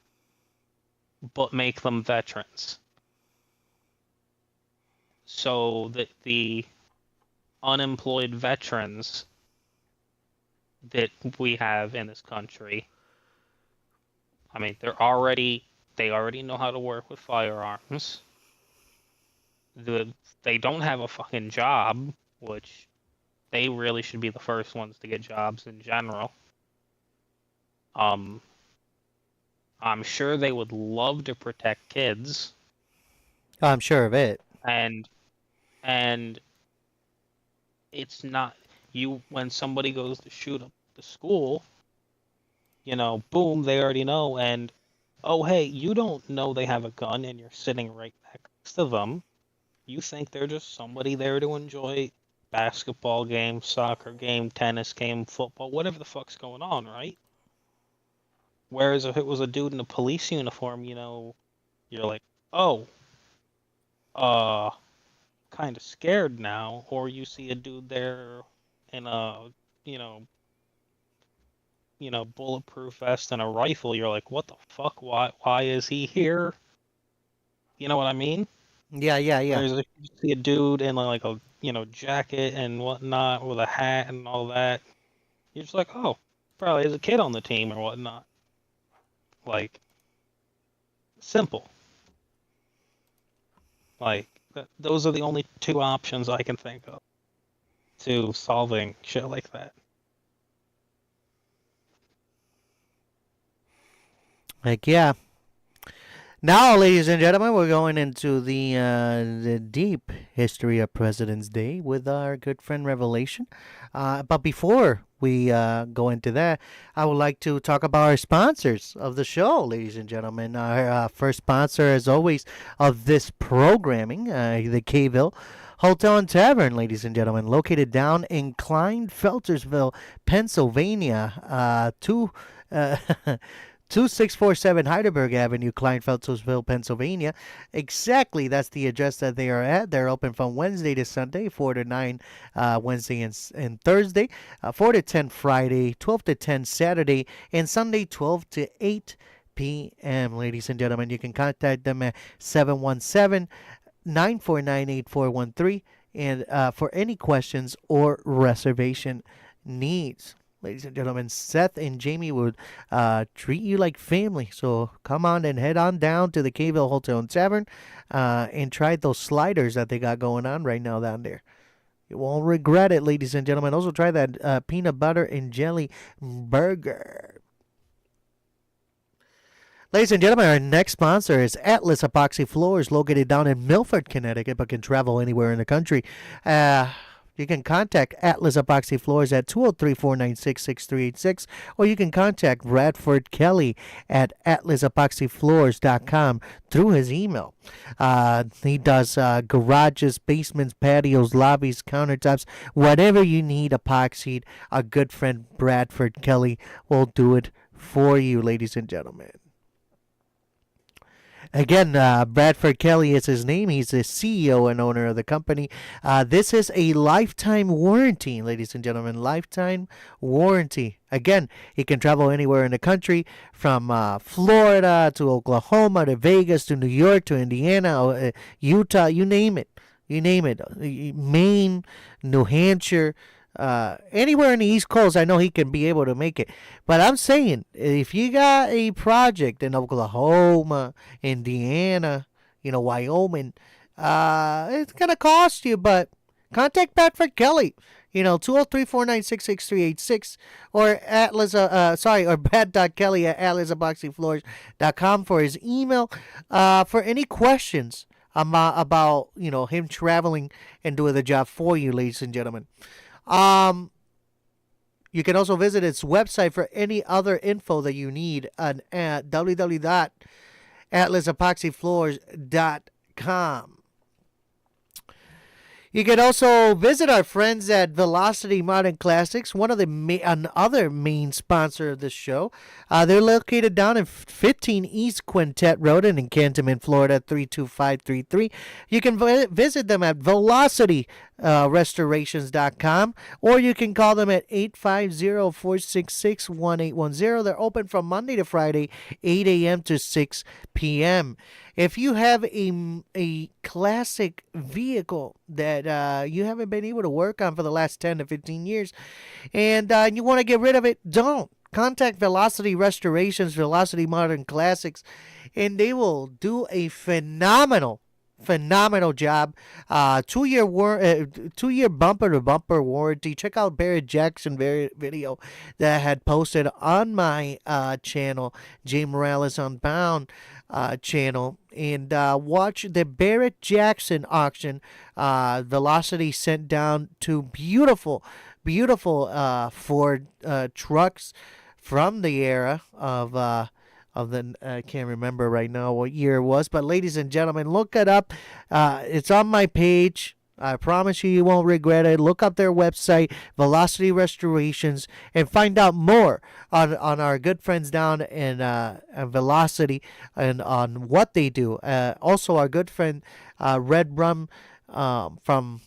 but make them veterans, so that the unemployed veterans that we have in this country, I mean, they already know how to work with firearms. They don't have a fucking job, which they really should be the first ones to get jobs in general. I'm sure they would love to protect kids. I'm sure of it. And it's not, when somebody goes to shoot up the school, boom, they already know, and oh, hey, you don't know they have a gun and you're sitting right next to them. You think they're just somebody there to enjoy basketball game, soccer game, tennis game, football, whatever the fuck's going on, right? Whereas if it was a dude in a police uniform, you're like, oh, kind of scared now. Or you see a dude there in a, bulletproof vest and a rifle, you're like, what the fuck? Why is he here? You know what I mean? Yeah. Whereas if you see a dude in, like, a, jacket and whatnot with a hat and all that, you're just like, oh, probably there's a kid on the team or whatnot. Like, simple. Like, those are the only two options I can think of to solving shit like that. Like, yeah. Now, ladies and gentlemen, we're going into the deep history of President's Day with our good friend Revelation. But before we go into that, I would like to talk about our sponsors of the show, ladies and gentlemen. Our first sponsor, as always, of this programming, the Kayville Hotel and Tavern, ladies and gentlemen, located down in Kleinfeltersville, Pennsylvania. 2647 Heidelberg Avenue, Kleinfeltersville, Pennsylvania. Exactly, that's the address that they are at. They're open from Wednesday to Sunday, 4 to 9 Wednesday and Thursday, 4 to 10 Friday, 12 to 10 Saturday, and Sunday, 12 to 8 p.m. Ladies and gentlemen, you can contact them at 717-949-8413 and for any questions or reservation needs. Ladies and gentlemen, Seth and Jamie would treat you like family. So come on and head on down to the Kayville Hotel and Tavern and try those sliders that they got going on right now down there. You won't regret it, ladies and gentlemen. Also try that peanut butter and jelly burger. Ladies and gentlemen, our next sponsor is Atlas Epoxy Floors, located down in Milford, Connecticut, but can travel anywhere in the country. You can contact Atlas Epoxy Floors at 203-496-6386, or you can contact Bradford Kelly at atlasepoxyfloors.com through his email. He does garages, basements, patios, lobbies, countertops, whatever you need epoxied. Our good friend Bradford Kelly will do it for you, ladies and gentlemen. Again, Bradford Kelly is his name. He's the CEO and owner of the company. This is a lifetime warranty, ladies and gentlemen. Lifetime warranty. Again, he can travel anywhere in the country, from Florida to Oklahoma to Vegas to New York to Indiana, Utah, you name it. You name it. Maine, New Hampshire. Anywhere in the East Coast, I know he can be able to make it. But I'm saying, if you got a project in Oklahoma, Indiana, Wyoming, it's going to cost you, but contact Bradford Kelly. 203-496-6386 or or Brad.Kelly at atlasepoxyfloors.com for his email. For any questions about him traveling and doing the job for you, ladies and gentlemen. You can also visit its website for any other info that you need at www.atlasepoxyfloors.com. You can also visit our friends at Velocity Modern Classics, another main sponsor of this show. They're located down in 15 East Quintet Road in Cantonment, Florida, 32533. You can visit them at velocityrestorations.com, or you can call them at 850-466-1810. They're open from Monday to Friday, 8 a.m. to 6 p.m. If you have a classic vehicle that you haven't been able to work on for the last 10 to 15 years and you want to get rid of it, don't. Contact Velocity Restorations, Velocity Modern Classics, and they will do a phenomenal job. 2-year bumper to bumper warranty. Check out Barrett Jackson video that I had posted on my channel, Jey Morales Unbound channel, and watch the Barrett Jackson auction. Velocity sent down 2 beautiful Ford trucks from the era of the I can't remember right now what year it was, but ladies and gentlemen, look it up. It's on my page. I promise you won't regret it. Look up their website, Velocity Restorations, and find out more on our good friends down in Velocity and on what they do. Also, our good friend Red Rum from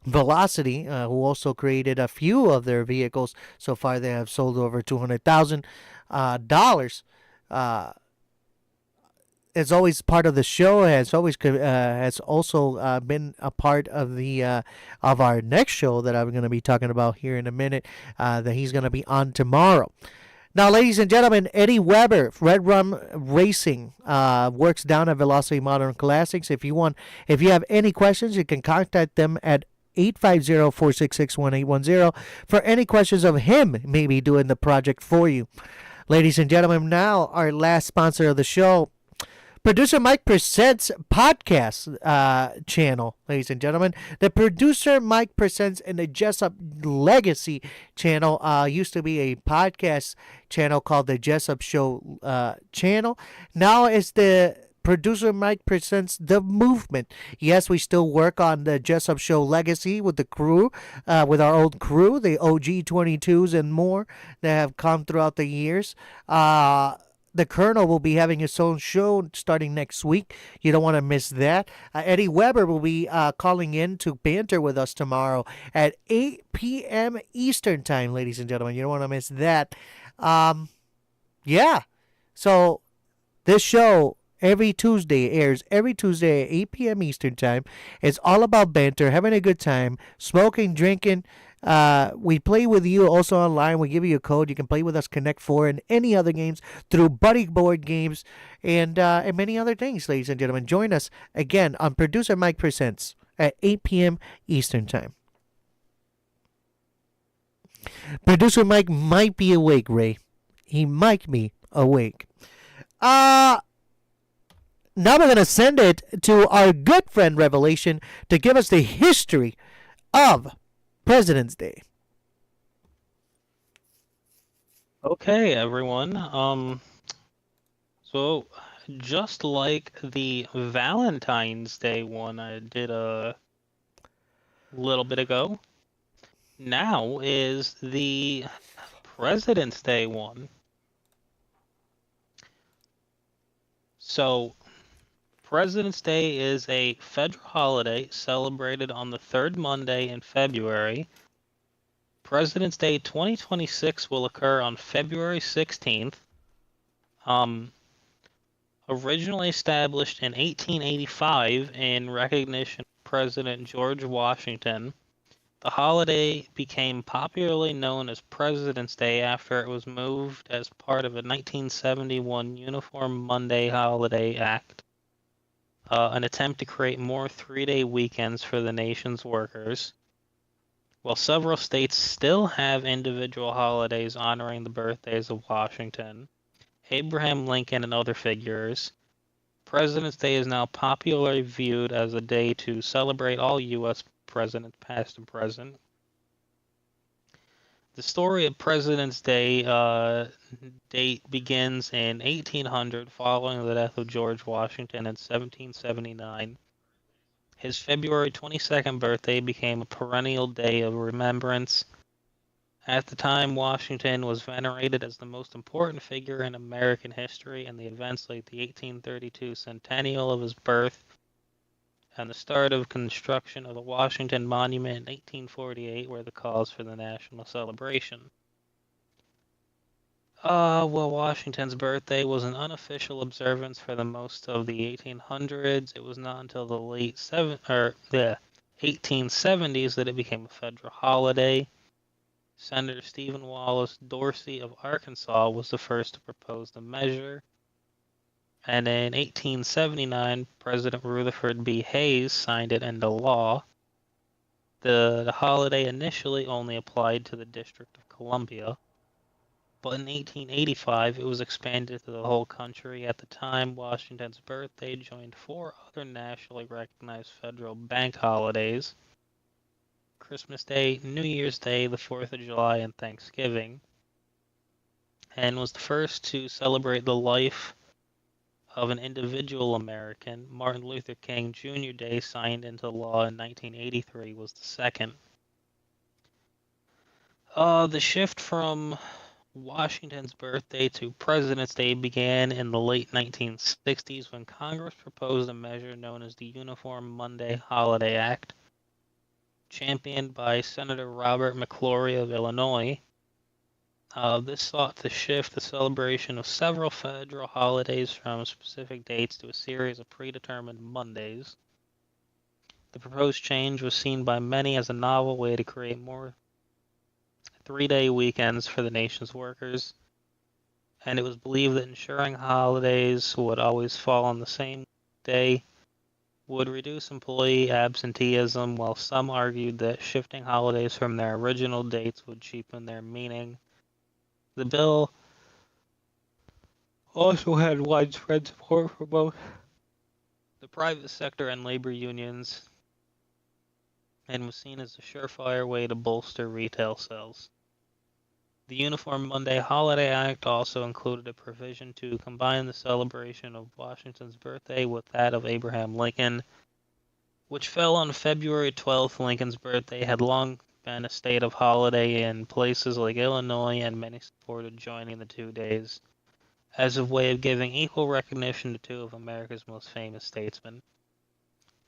Velocity, who also created a few of their vehicles. So far, they have sold over $200,000. Is always part of the show. Has also been a part of the of our next show that I'm going to be talking about here in a minute. That he's going to be on tomorrow. Now, ladies and gentlemen, Eddie Weber, Red Rum Racing, works down at Velocity Modern Classics. If you have any questions, you can contact them at 850-466-1810 for any questions of him maybe doing the project for you. Ladies and gentlemen, now our last sponsor of the show, Producer Mike Presents podcast channel, ladies and gentlemen. The Producer Mike Presents and the Jessup Legacy channel used to be a podcast channel called the Jessup Show channel. Now it's the Producer Mike Presents The Movement. Yes, we still work on the Jessup Show Legacy with the crew, with our old crew, the OG 22s and more that have come throughout the years. The Colonel will be having his own show starting next week. You don't want to miss that. Eddie Weber will be calling in to banter with us tomorrow at 8 p.m. Eastern Time, ladies and gentlemen. You don't want to miss that. Yeah. So this show airs every Tuesday at 8 p.m. Eastern Time. It's all about banter, having a good time, smoking, drinking. We play with you also online. We give you a code. You can play with us, Connect 4, and any other games through Buddy Board Games and many other things, ladies and gentlemen. Join us again on Producer Mike Presents at 8 p.m. Eastern Time. Producer Mike might be awake, Ray. He might be awake. Now we're going to send it to our good friend Revelation to give us the history of President's Day. Okay, everyone. So just like the Valentine's Day one I did a little bit ago, now is the President's Day one. So, President's Day is a federal holiday celebrated on the third Monday in February. President's Day 2026 will occur on February 16th. Originally established in 1885 in recognition of President George Washington, the holiday became popularly known as President's Day after it was moved as part of a 1971 Uniform Monday Holiday Act, an attempt to create more three-day weekends for the nation's workers. While several states still have individual holidays honoring the birthdays of Washington, Abraham Lincoln, and other figures, President's Day is now popularly viewed as a day to celebrate all U.S. presidents, past and present. The story of President's Day date begins in 1800, following the death of George Washington in 1779. His February 22nd birthday became a perennial day of remembrance. At the time, Washington was venerated as the most important figure in American history, and the events like the 1832 centennial of his birth and the start of construction of the Washington Monument in 1848 were the cause for the national celebration. Well, Washington's birthday was an unofficial observance for the most of the 1800s. It was not until the late 1870s that it became a federal holiday. Senator Stephen Wallace Dorsey of Arkansas was the first to propose the measure. And in 1879, President Rutherford B. Hayes signed it into law. The holiday initially only applied to the District of Columbia, but in 1885 it was expanded to the whole country. At the time, Washington's birthday joined 4 other nationally recognized federal bank holidays: Christmas Day, New Year's Day, the 4th of July, and Thanksgiving, and was the first to celebrate the life of an individual American. Martin Luther King Jr. Day, signed into law in 1983, was the second. The shift from Washington's birthday to President's Day began in the late 1960s when Congress proposed a measure known as the Uniform Monday Holiday Act, championed by Senator Robert McClory of Illinois. This sought to shift the celebration of several federal holidays from specific dates to a series of predetermined Mondays. The proposed change was seen by many as a novel way to create more three-day weekends for the nation's workers, and it was believed that ensuring holidays would always fall on the same day would reduce employee absenteeism, while some argued that shifting holidays from their original dates would cheapen their meaning. The bill also had widespread support from both the private sector and labor unions, and was seen as a surefire way to bolster retail sales. The Uniform Monday Holiday Act also included a provision to combine the celebration of Washington's birthday with that of Abraham Lincoln, which fell on February 12th. Lincoln's birthday had long been a state of holiday in places like Illinois, and many supported joining the 2 days as a way of giving equal recognition to 2 of America's most famous statesmen.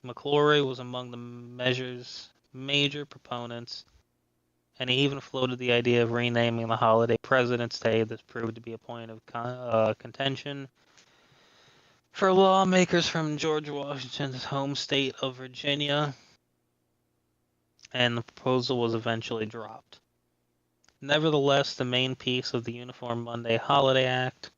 McClory was among the measure's major proponents, and he even floated the idea of renaming the holiday President's Day. This proved to be a point of contention for lawmakers from George Washington's home state of Virginia, and the proposal was eventually dropped. Nevertheless, the main piece of the Uniform Monday Holiday Act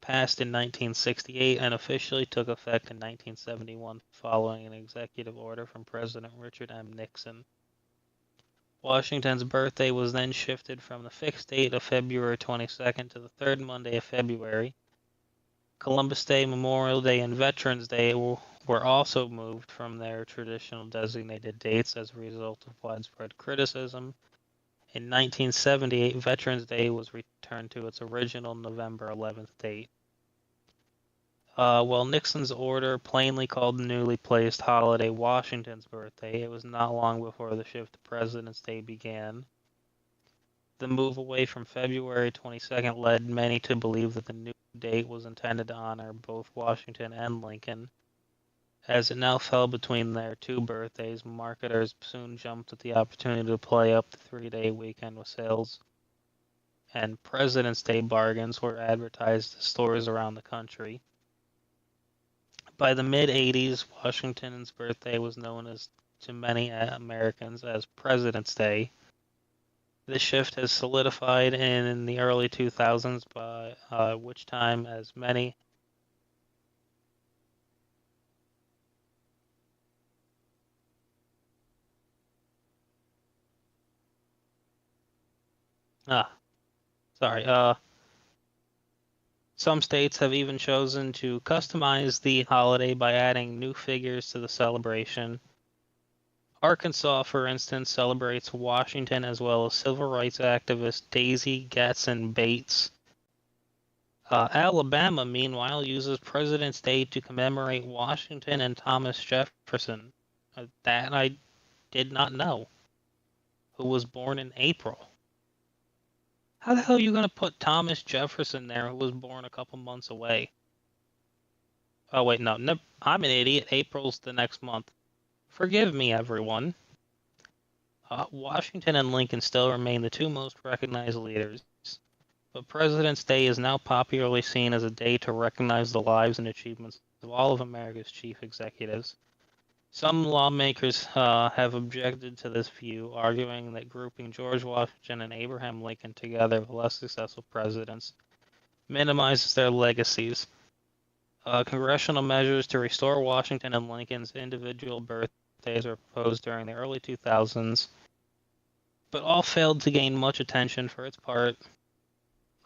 passed in 1968 and officially took effect in 1971 following an executive order from President Richard M. Nixon. Washington's birthday was then shifted from the fixed date of February 22nd to the third Monday of February. Columbus Day, Memorial Day, and Veterans Day were also moved from their traditional designated dates as a result of widespread criticism. In 1978, Veterans Day was returned to its original November 11th date. While Nixon's order plainly called the newly placed holiday Washington's birthday, it was not long before the shift to President's Day began. The move away from February 22nd led many to believe that the new date was intended to honor both Washington and Lincoln. As it now fell between their two birthdays, marketers soon jumped at the opportunity to play up the 3-day weekend with sales, and President's Day bargains were advertised to stores around the country. By the mid-80s, Washington's birthday was known to many Americans as President's Day. This shift has solidified in the early 2000s, by which time as many some states have even chosen to customize the holiday by adding new figures to the celebration. Arkansas, for instance, celebrates Washington as well as civil rights activist Daisy Gatson Bates. Alabama, meanwhile, uses President's Day to commemorate Washington and Thomas Jefferson. That I did not know. Who was born in April. How the hell are you going to put Thomas Jefferson there, who was born a couple months away? Oh, wait, no. I'm an idiot. April's the next month. Forgive me, everyone. Washington and Lincoln still remain the two most recognized leaders, but President's Day is now popularly seen as a day to recognize the lives and achievements of all of America's chief executives. Some lawmakers have objected to this view, arguing that grouping George Washington and Abraham Lincoln together with less successful presidents minimizes their legacies. Congressional measures to restore Washington and Lincoln's individual birthdays were proposed during the early 2000s, but all failed to gain much attention. For its part,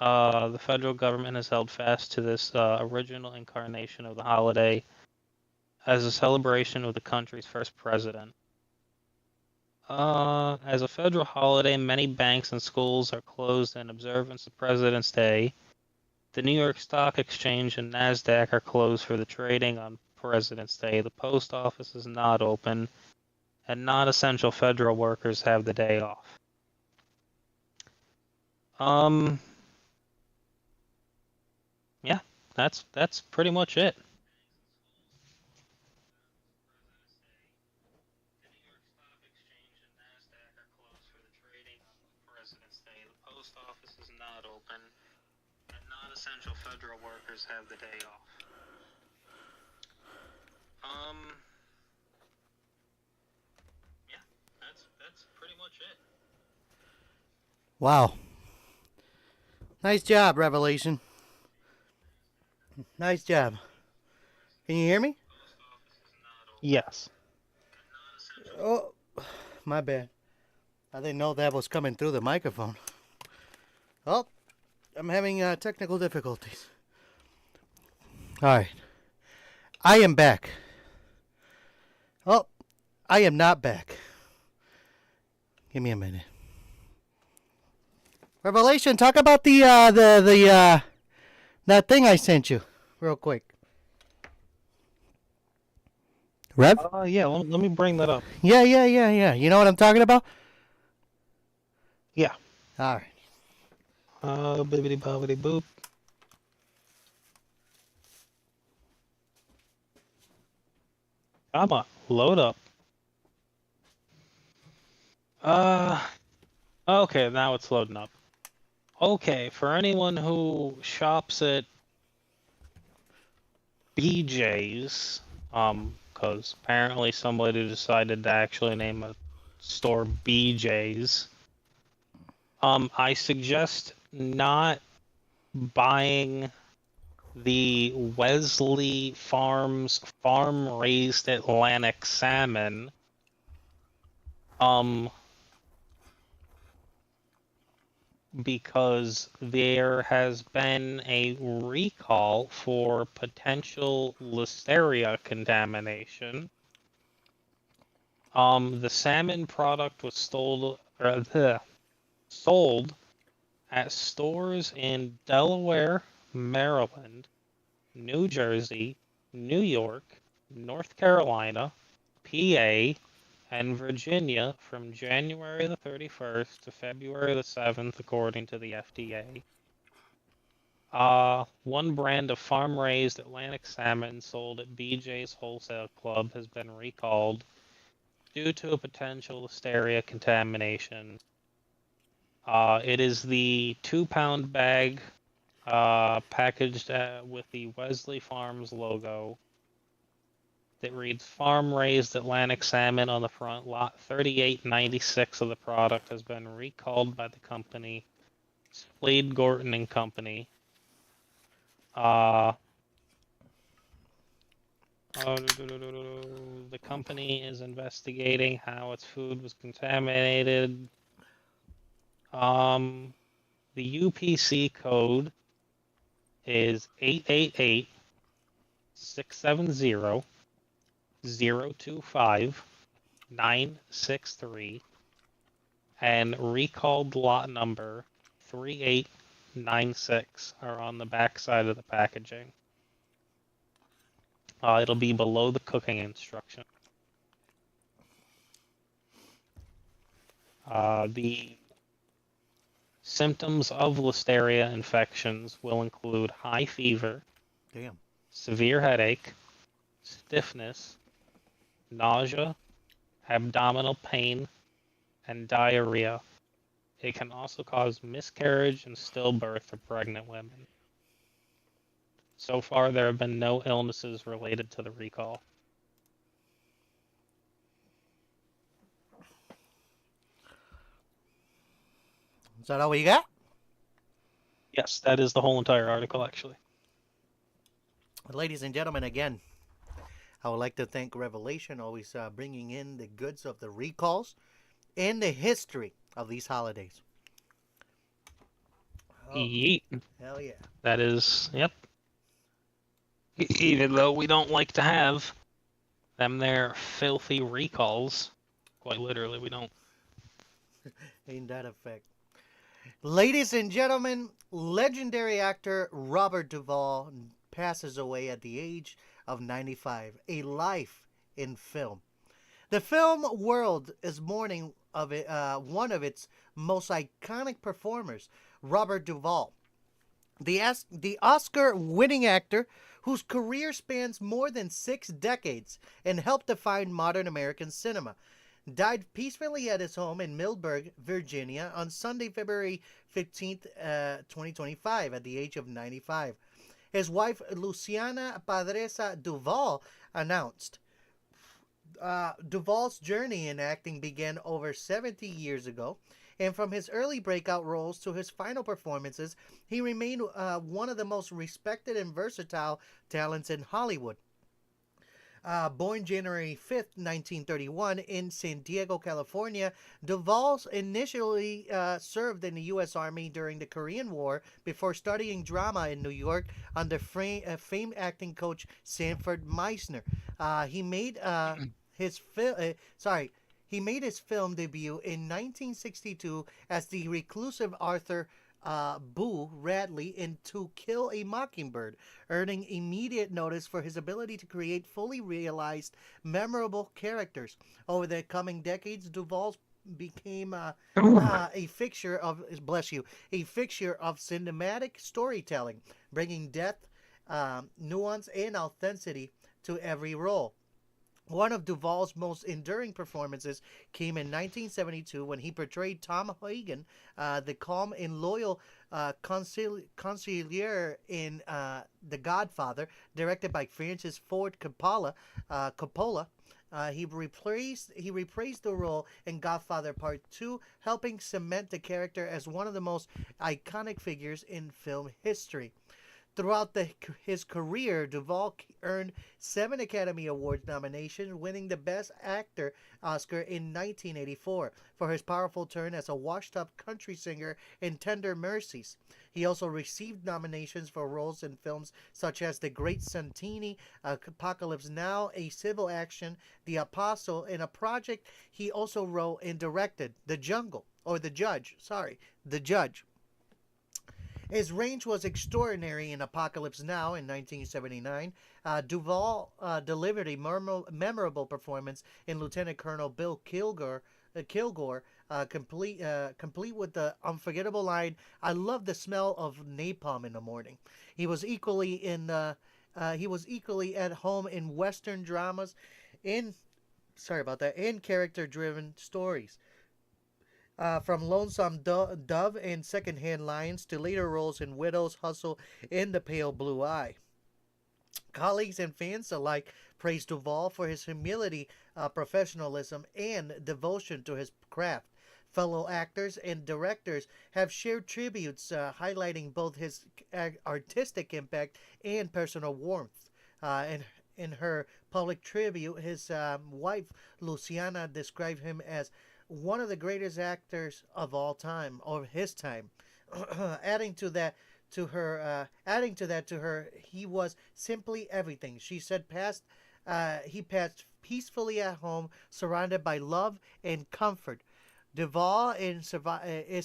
the federal government has held fast to this original incarnation of the holiday as a celebration of the country's first president. As a federal holiday, many banks and schools are closed in observance of President's Day. The New York Stock Exchange and NASDAQ are closed for the trading on President's Day. The post office is not open, and non-essential federal workers have the day off. Yeah, that's pretty much it. Post office is not open, and non-essential federal workers have the day off. Yeah, that's pretty much it. Wow. Nice job, Revelation. Nice job. Can you hear me? Yes. Oh, my bad. I didn't know that was coming through the microphone. Oh, I'm having technical difficulties. All right. I am back. Oh, I am not back. Give me a minute. Revelation, talk about that thing I sent you, real quick. Rev? Yeah, let me bring that up. Yeah. You know what I'm talking about? Yeah. All right. Bibbidi bobbidi boop. Come on, load up. Okay, now it's loading up. Okay, for anyone who shops at BJ's, because apparently somebody decided to actually name a store BJ's, I suggest not buying the Wesley Farms farm-raised Atlantic salmon. because there has been a recall for potential listeria contamination. The salmon product was sold at stores in Delaware, Maryland, New Jersey, New York, North Carolina, PA, and Virginia from January the 31st to February the 7th, according to the FDA. One brand of farm-raised Atlantic salmon sold at BJ's Wholesale Club has been recalled due to a potential listeria contamination. It is the 2-pound bag packaged with the Wesley Farms logo that reads farm-raised Atlantic salmon on the front. Lot 3896 of the product has been recalled by the company Slade Gorton and Company. The company is investigating how its food was contaminated. The UPC code is 888 670 025 963, and recalled lot number 3896 are on the back side of the packaging. It'll be below the cooking instruction. The symptoms of listeria infections will include high fever, severe headache, stiffness, nausea, abdominal pain, and diarrhea. It can also cause miscarriage and stillbirth for pregnant women. So far, there have been no illnesses related to the recall. Is that all we got? Yes, that is the whole entire article, actually. Ladies and gentlemen, again, I would like to thank Revelation, always bringing in the goods of the recalls and the history of these holidays. Oh, Yeet. hell yeah. That is, yep. Even though we don't like to have them there filthy recalls, quite literally, we don't. Ain't that a fact? Ladies and gentlemen, legendary actor Robert Duvall passes away at the age of 95. A life in film. The film world is mourning of it, one of its most iconic performers, Robert Duvall. The Oscar-winning actor whose career spans more than 6 decades and helped define modern American cinema, died peacefully at his home in Millburg, Virginia on Sunday, February 15th, 2025 at the age of 95. His wife, Luciana Padresa Duvall, announced. Duvall's journey in acting began over 70 years ago, and from his early breakout roles to his final performances, he remained one of the most respected and versatile talents in Hollywood. Born January 5th, 1931 in San Diego, California, Duvall initially served in the U.S. Army during the Korean War before studying drama in New York under famed acting coach Sanford Meisner. He made his film debut in 1962 as the reclusive Arthur Boo Radley in To Kill a Mockingbird, earning immediate notice for his ability to create fully realized, memorable characters. Over the coming decades, Duvall became a fixture of cinematic storytelling, bringing depth, nuance, and authenticity to every role. One of Duvall's most enduring performances came in 1972 when he portrayed Tom Hagen, the calm and loyal consigliere in The Godfather, directed by Francis Ford Coppola. He reprised the role in Godfather Part 2, helping cement the character as one of the most iconic figures in film history. Throughout his career, Duvall earned 7 Academy Awards nominations, winning the Best Actor Oscar in 1984 for his powerful turn as a washed-up country singer in Tender Mercies. He also received nominations for roles in films such as The Great Santini, Apocalypse Now, A Civil Action, The Apostle, and a project he also wrote and directed, The Judge. His range was extraordinary in Apocalypse Now in 1979. Duvall delivered a memorable performance in Lieutenant Colonel Bill Kilgore, complete with the unforgettable line, "I love the smell of napalm in the morning." He was equally at home in Western dramas, in character-driven stories. From Lonesome Dove and Secondhand Lions to later roles in Widow's Hustle and The Pale Blue Eye. Colleagues and fans alike praised Duvall for his humility, professionalism, and devotion to his craft. Fellow actors and directors have shared tributes highlighting both his artistic impact and personal warmth. In her public tribute, his wife, Luciana, described him as one of the greatest actors of all time, or his time. adding to that to her, he was simply everything. She said he passed peacefully at home, surrounded by love and comfort. Duvall is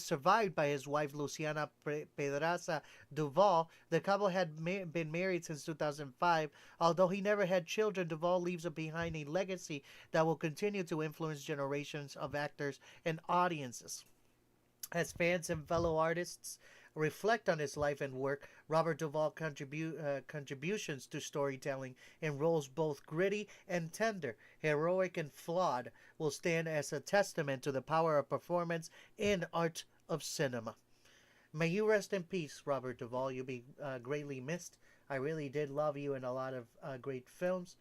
survived by his wife, Luciana Pedraza Duvall. The couple had been married since 2005. Although he never had children, Duvall leaves behind a legacy that will continue to influence generations of actors and audiences. As fans and fellow artists reflect on his life and work, Robert Duvall's contributions to storytelling in roles both gritty and tender, heroic and flawed, will stand as a testament to the power of performance and art of cinema. May you rest in peace, Robert Duvall. You'll be greatly missed. I really did love you in a lot of great films.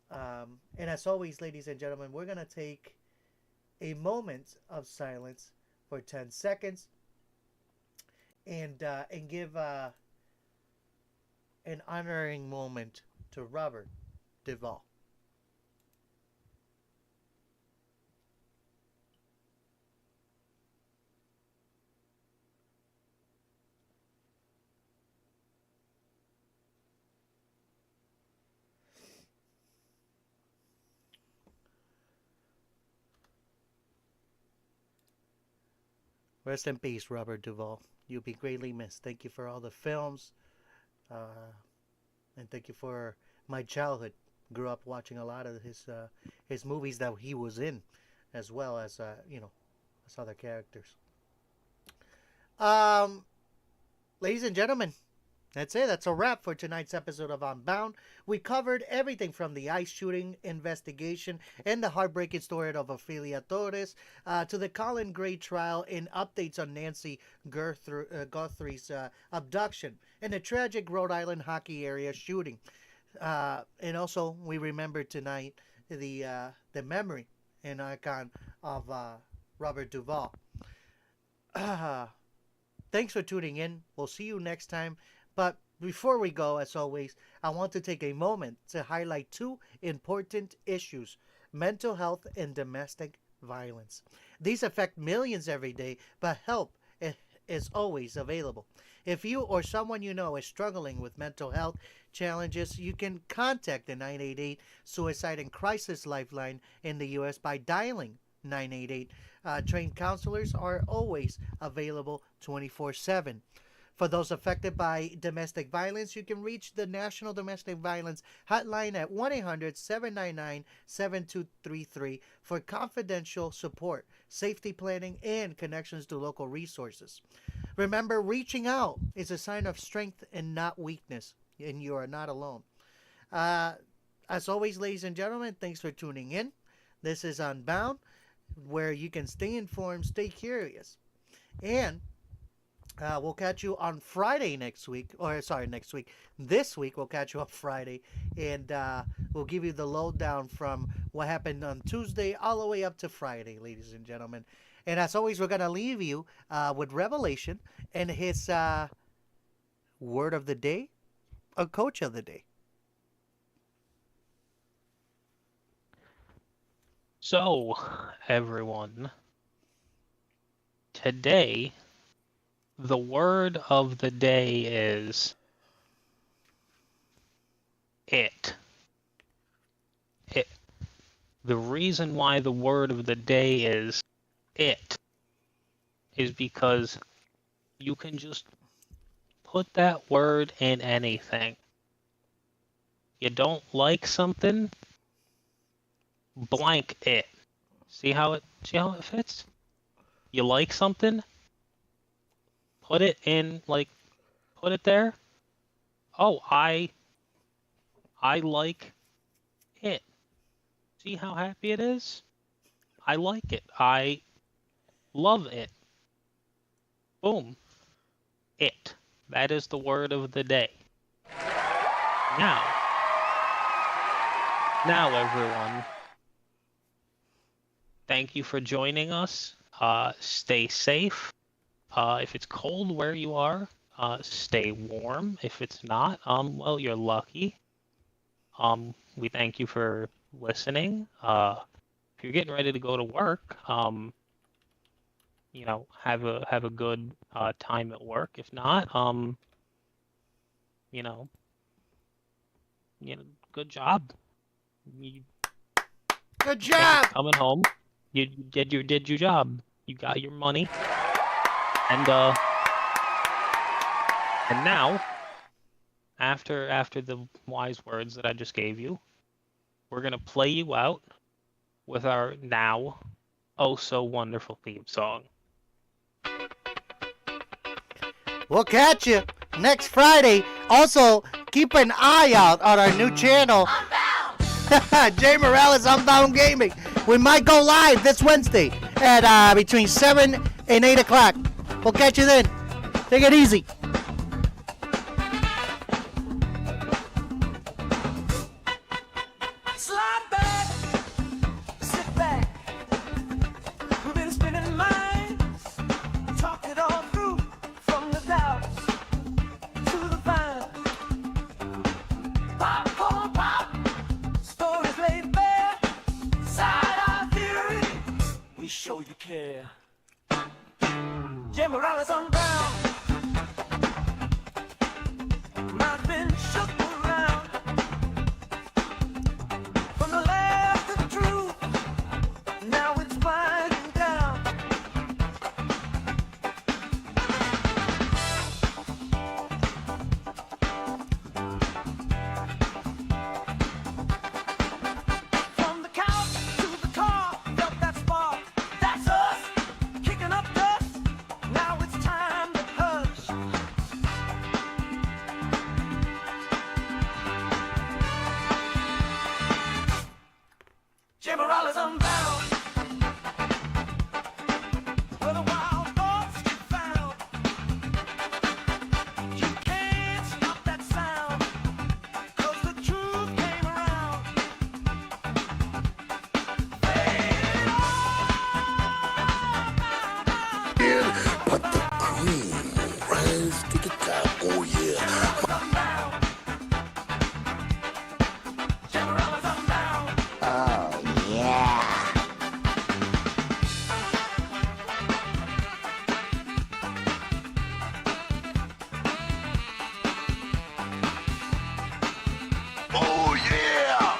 And as always, ladies and gentlemen, we're going to take a moment of silence for 10 seconds and give an honoring moment to Robert Duvall. Rest in peace, Robert Duvall. You'll be greatly missed. Thank you for all the films, and thank you for my childhood. Grew up watching a lot of his movies that he was in, as well as as other characters. Ladies and gentlemen, that's it. That's a wrap for tonight's episode of Unbound. We covered everything from the ICE shooting investigation and the heartbreaking story of Ofelia Torres to the Colin Gray trial and updates on Nancy Guthrie's abduction and the tragic Rhode Island hockey area shooting. And also, we remember tonight the memory and icon of Robert Duvall. Thanks for tuning in. We'll see you next time. But before we go, as always, I want to take a moment to highlight two important issues: mental health and domestic violence. These affect millions every day, but help is always available. If you or someone you know is struggling with mental health challenges, you can contact the 988 Suicide and Crisis Lifeline in the U.S. by dialing 988. Trained counselors are always available 24/7. For those affected by domestic violence, you can reach the National Domestic Violence Hotline at 1-800-799-7233 for confidential support, safety planning, and connections to local resources. Remember, reaching out is a sign of strength and not weakness, and you are not alone. As always, ladies and gentlemen, thanks for tuning in. This is Unbound, where you can stay informed, stay curious, and we'll catch you on Friday next week. This week we'll catch you on Friday, and we'll give you the lowdown from what happened on Tuesday all the way up to Friday, ladies and gentlemen. And as always, we're going to leave you with Revelation and his word of the day a coach of the day. So, everyone, today, the word of the day is it. It. The reason why the word of the day is it is because you can just put that word in anything. You don't like something, blank it. See how it fits? You like something? Put it in, like, put it there. Oh, I like it. See how happy it is? I like it. I love it. Boom. It. That is the word of the day. Now, everyone, thank you for joining us. Stay safe. If it's cold where you are, stay warm. If it's not, well, you're lucky. We thank you for listening. If you're getting ready to go to work, you know, have a good time at work. If not, you know, good job. Good job. Coming home, you did your job. You got your money, and now, after the wise words that I just gave you, we're gonna play you out with our now oh so wonderful theme song. We'll catch you next Friday. Also, keep an eye out on our new channel, Jey Morales Unbound Gaming. We might go live this Wednesday at between 7 and 8 o'clock. We'll catch you then. Take it easy. Slide back, sit back. We've been spinning minds, talk it all through, from the doubts to the fine. Popcorn pop, stories laid bare, side our theory, we show you care. Jey Morales Unbound, mind's been shook around. From the left to the truth, now it's winding down. From the couch to the car, felt that spark. That's us, kicking up dust. Now it's time to hush. Jey Morales Unbound, where the wild thoughts get found. You can't stop that sound, 'cause the truth came around. But the cream rise to the top. Oh yeah. Unbound, Jey Morales Unbound. Oh, yeah. Oh yeah.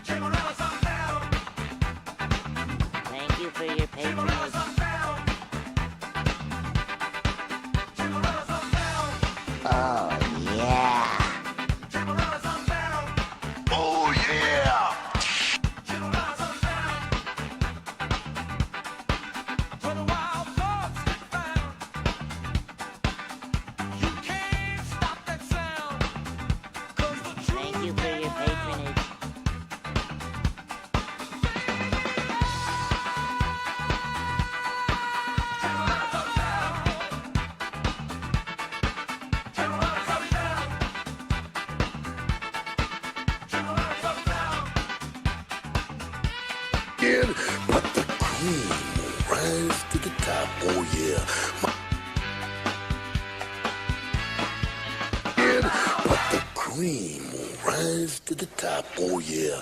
Jey Morales Unbound, Thank you for your Jey Morales patronage. Unbound, Jey Morales Unbound, Oh, yeah. Jey Morales Unbound, Oh yeah. Jey Morales Unbound. Where the wild thoughts get oh yeah. But the cream will rise to the top, oh yeah.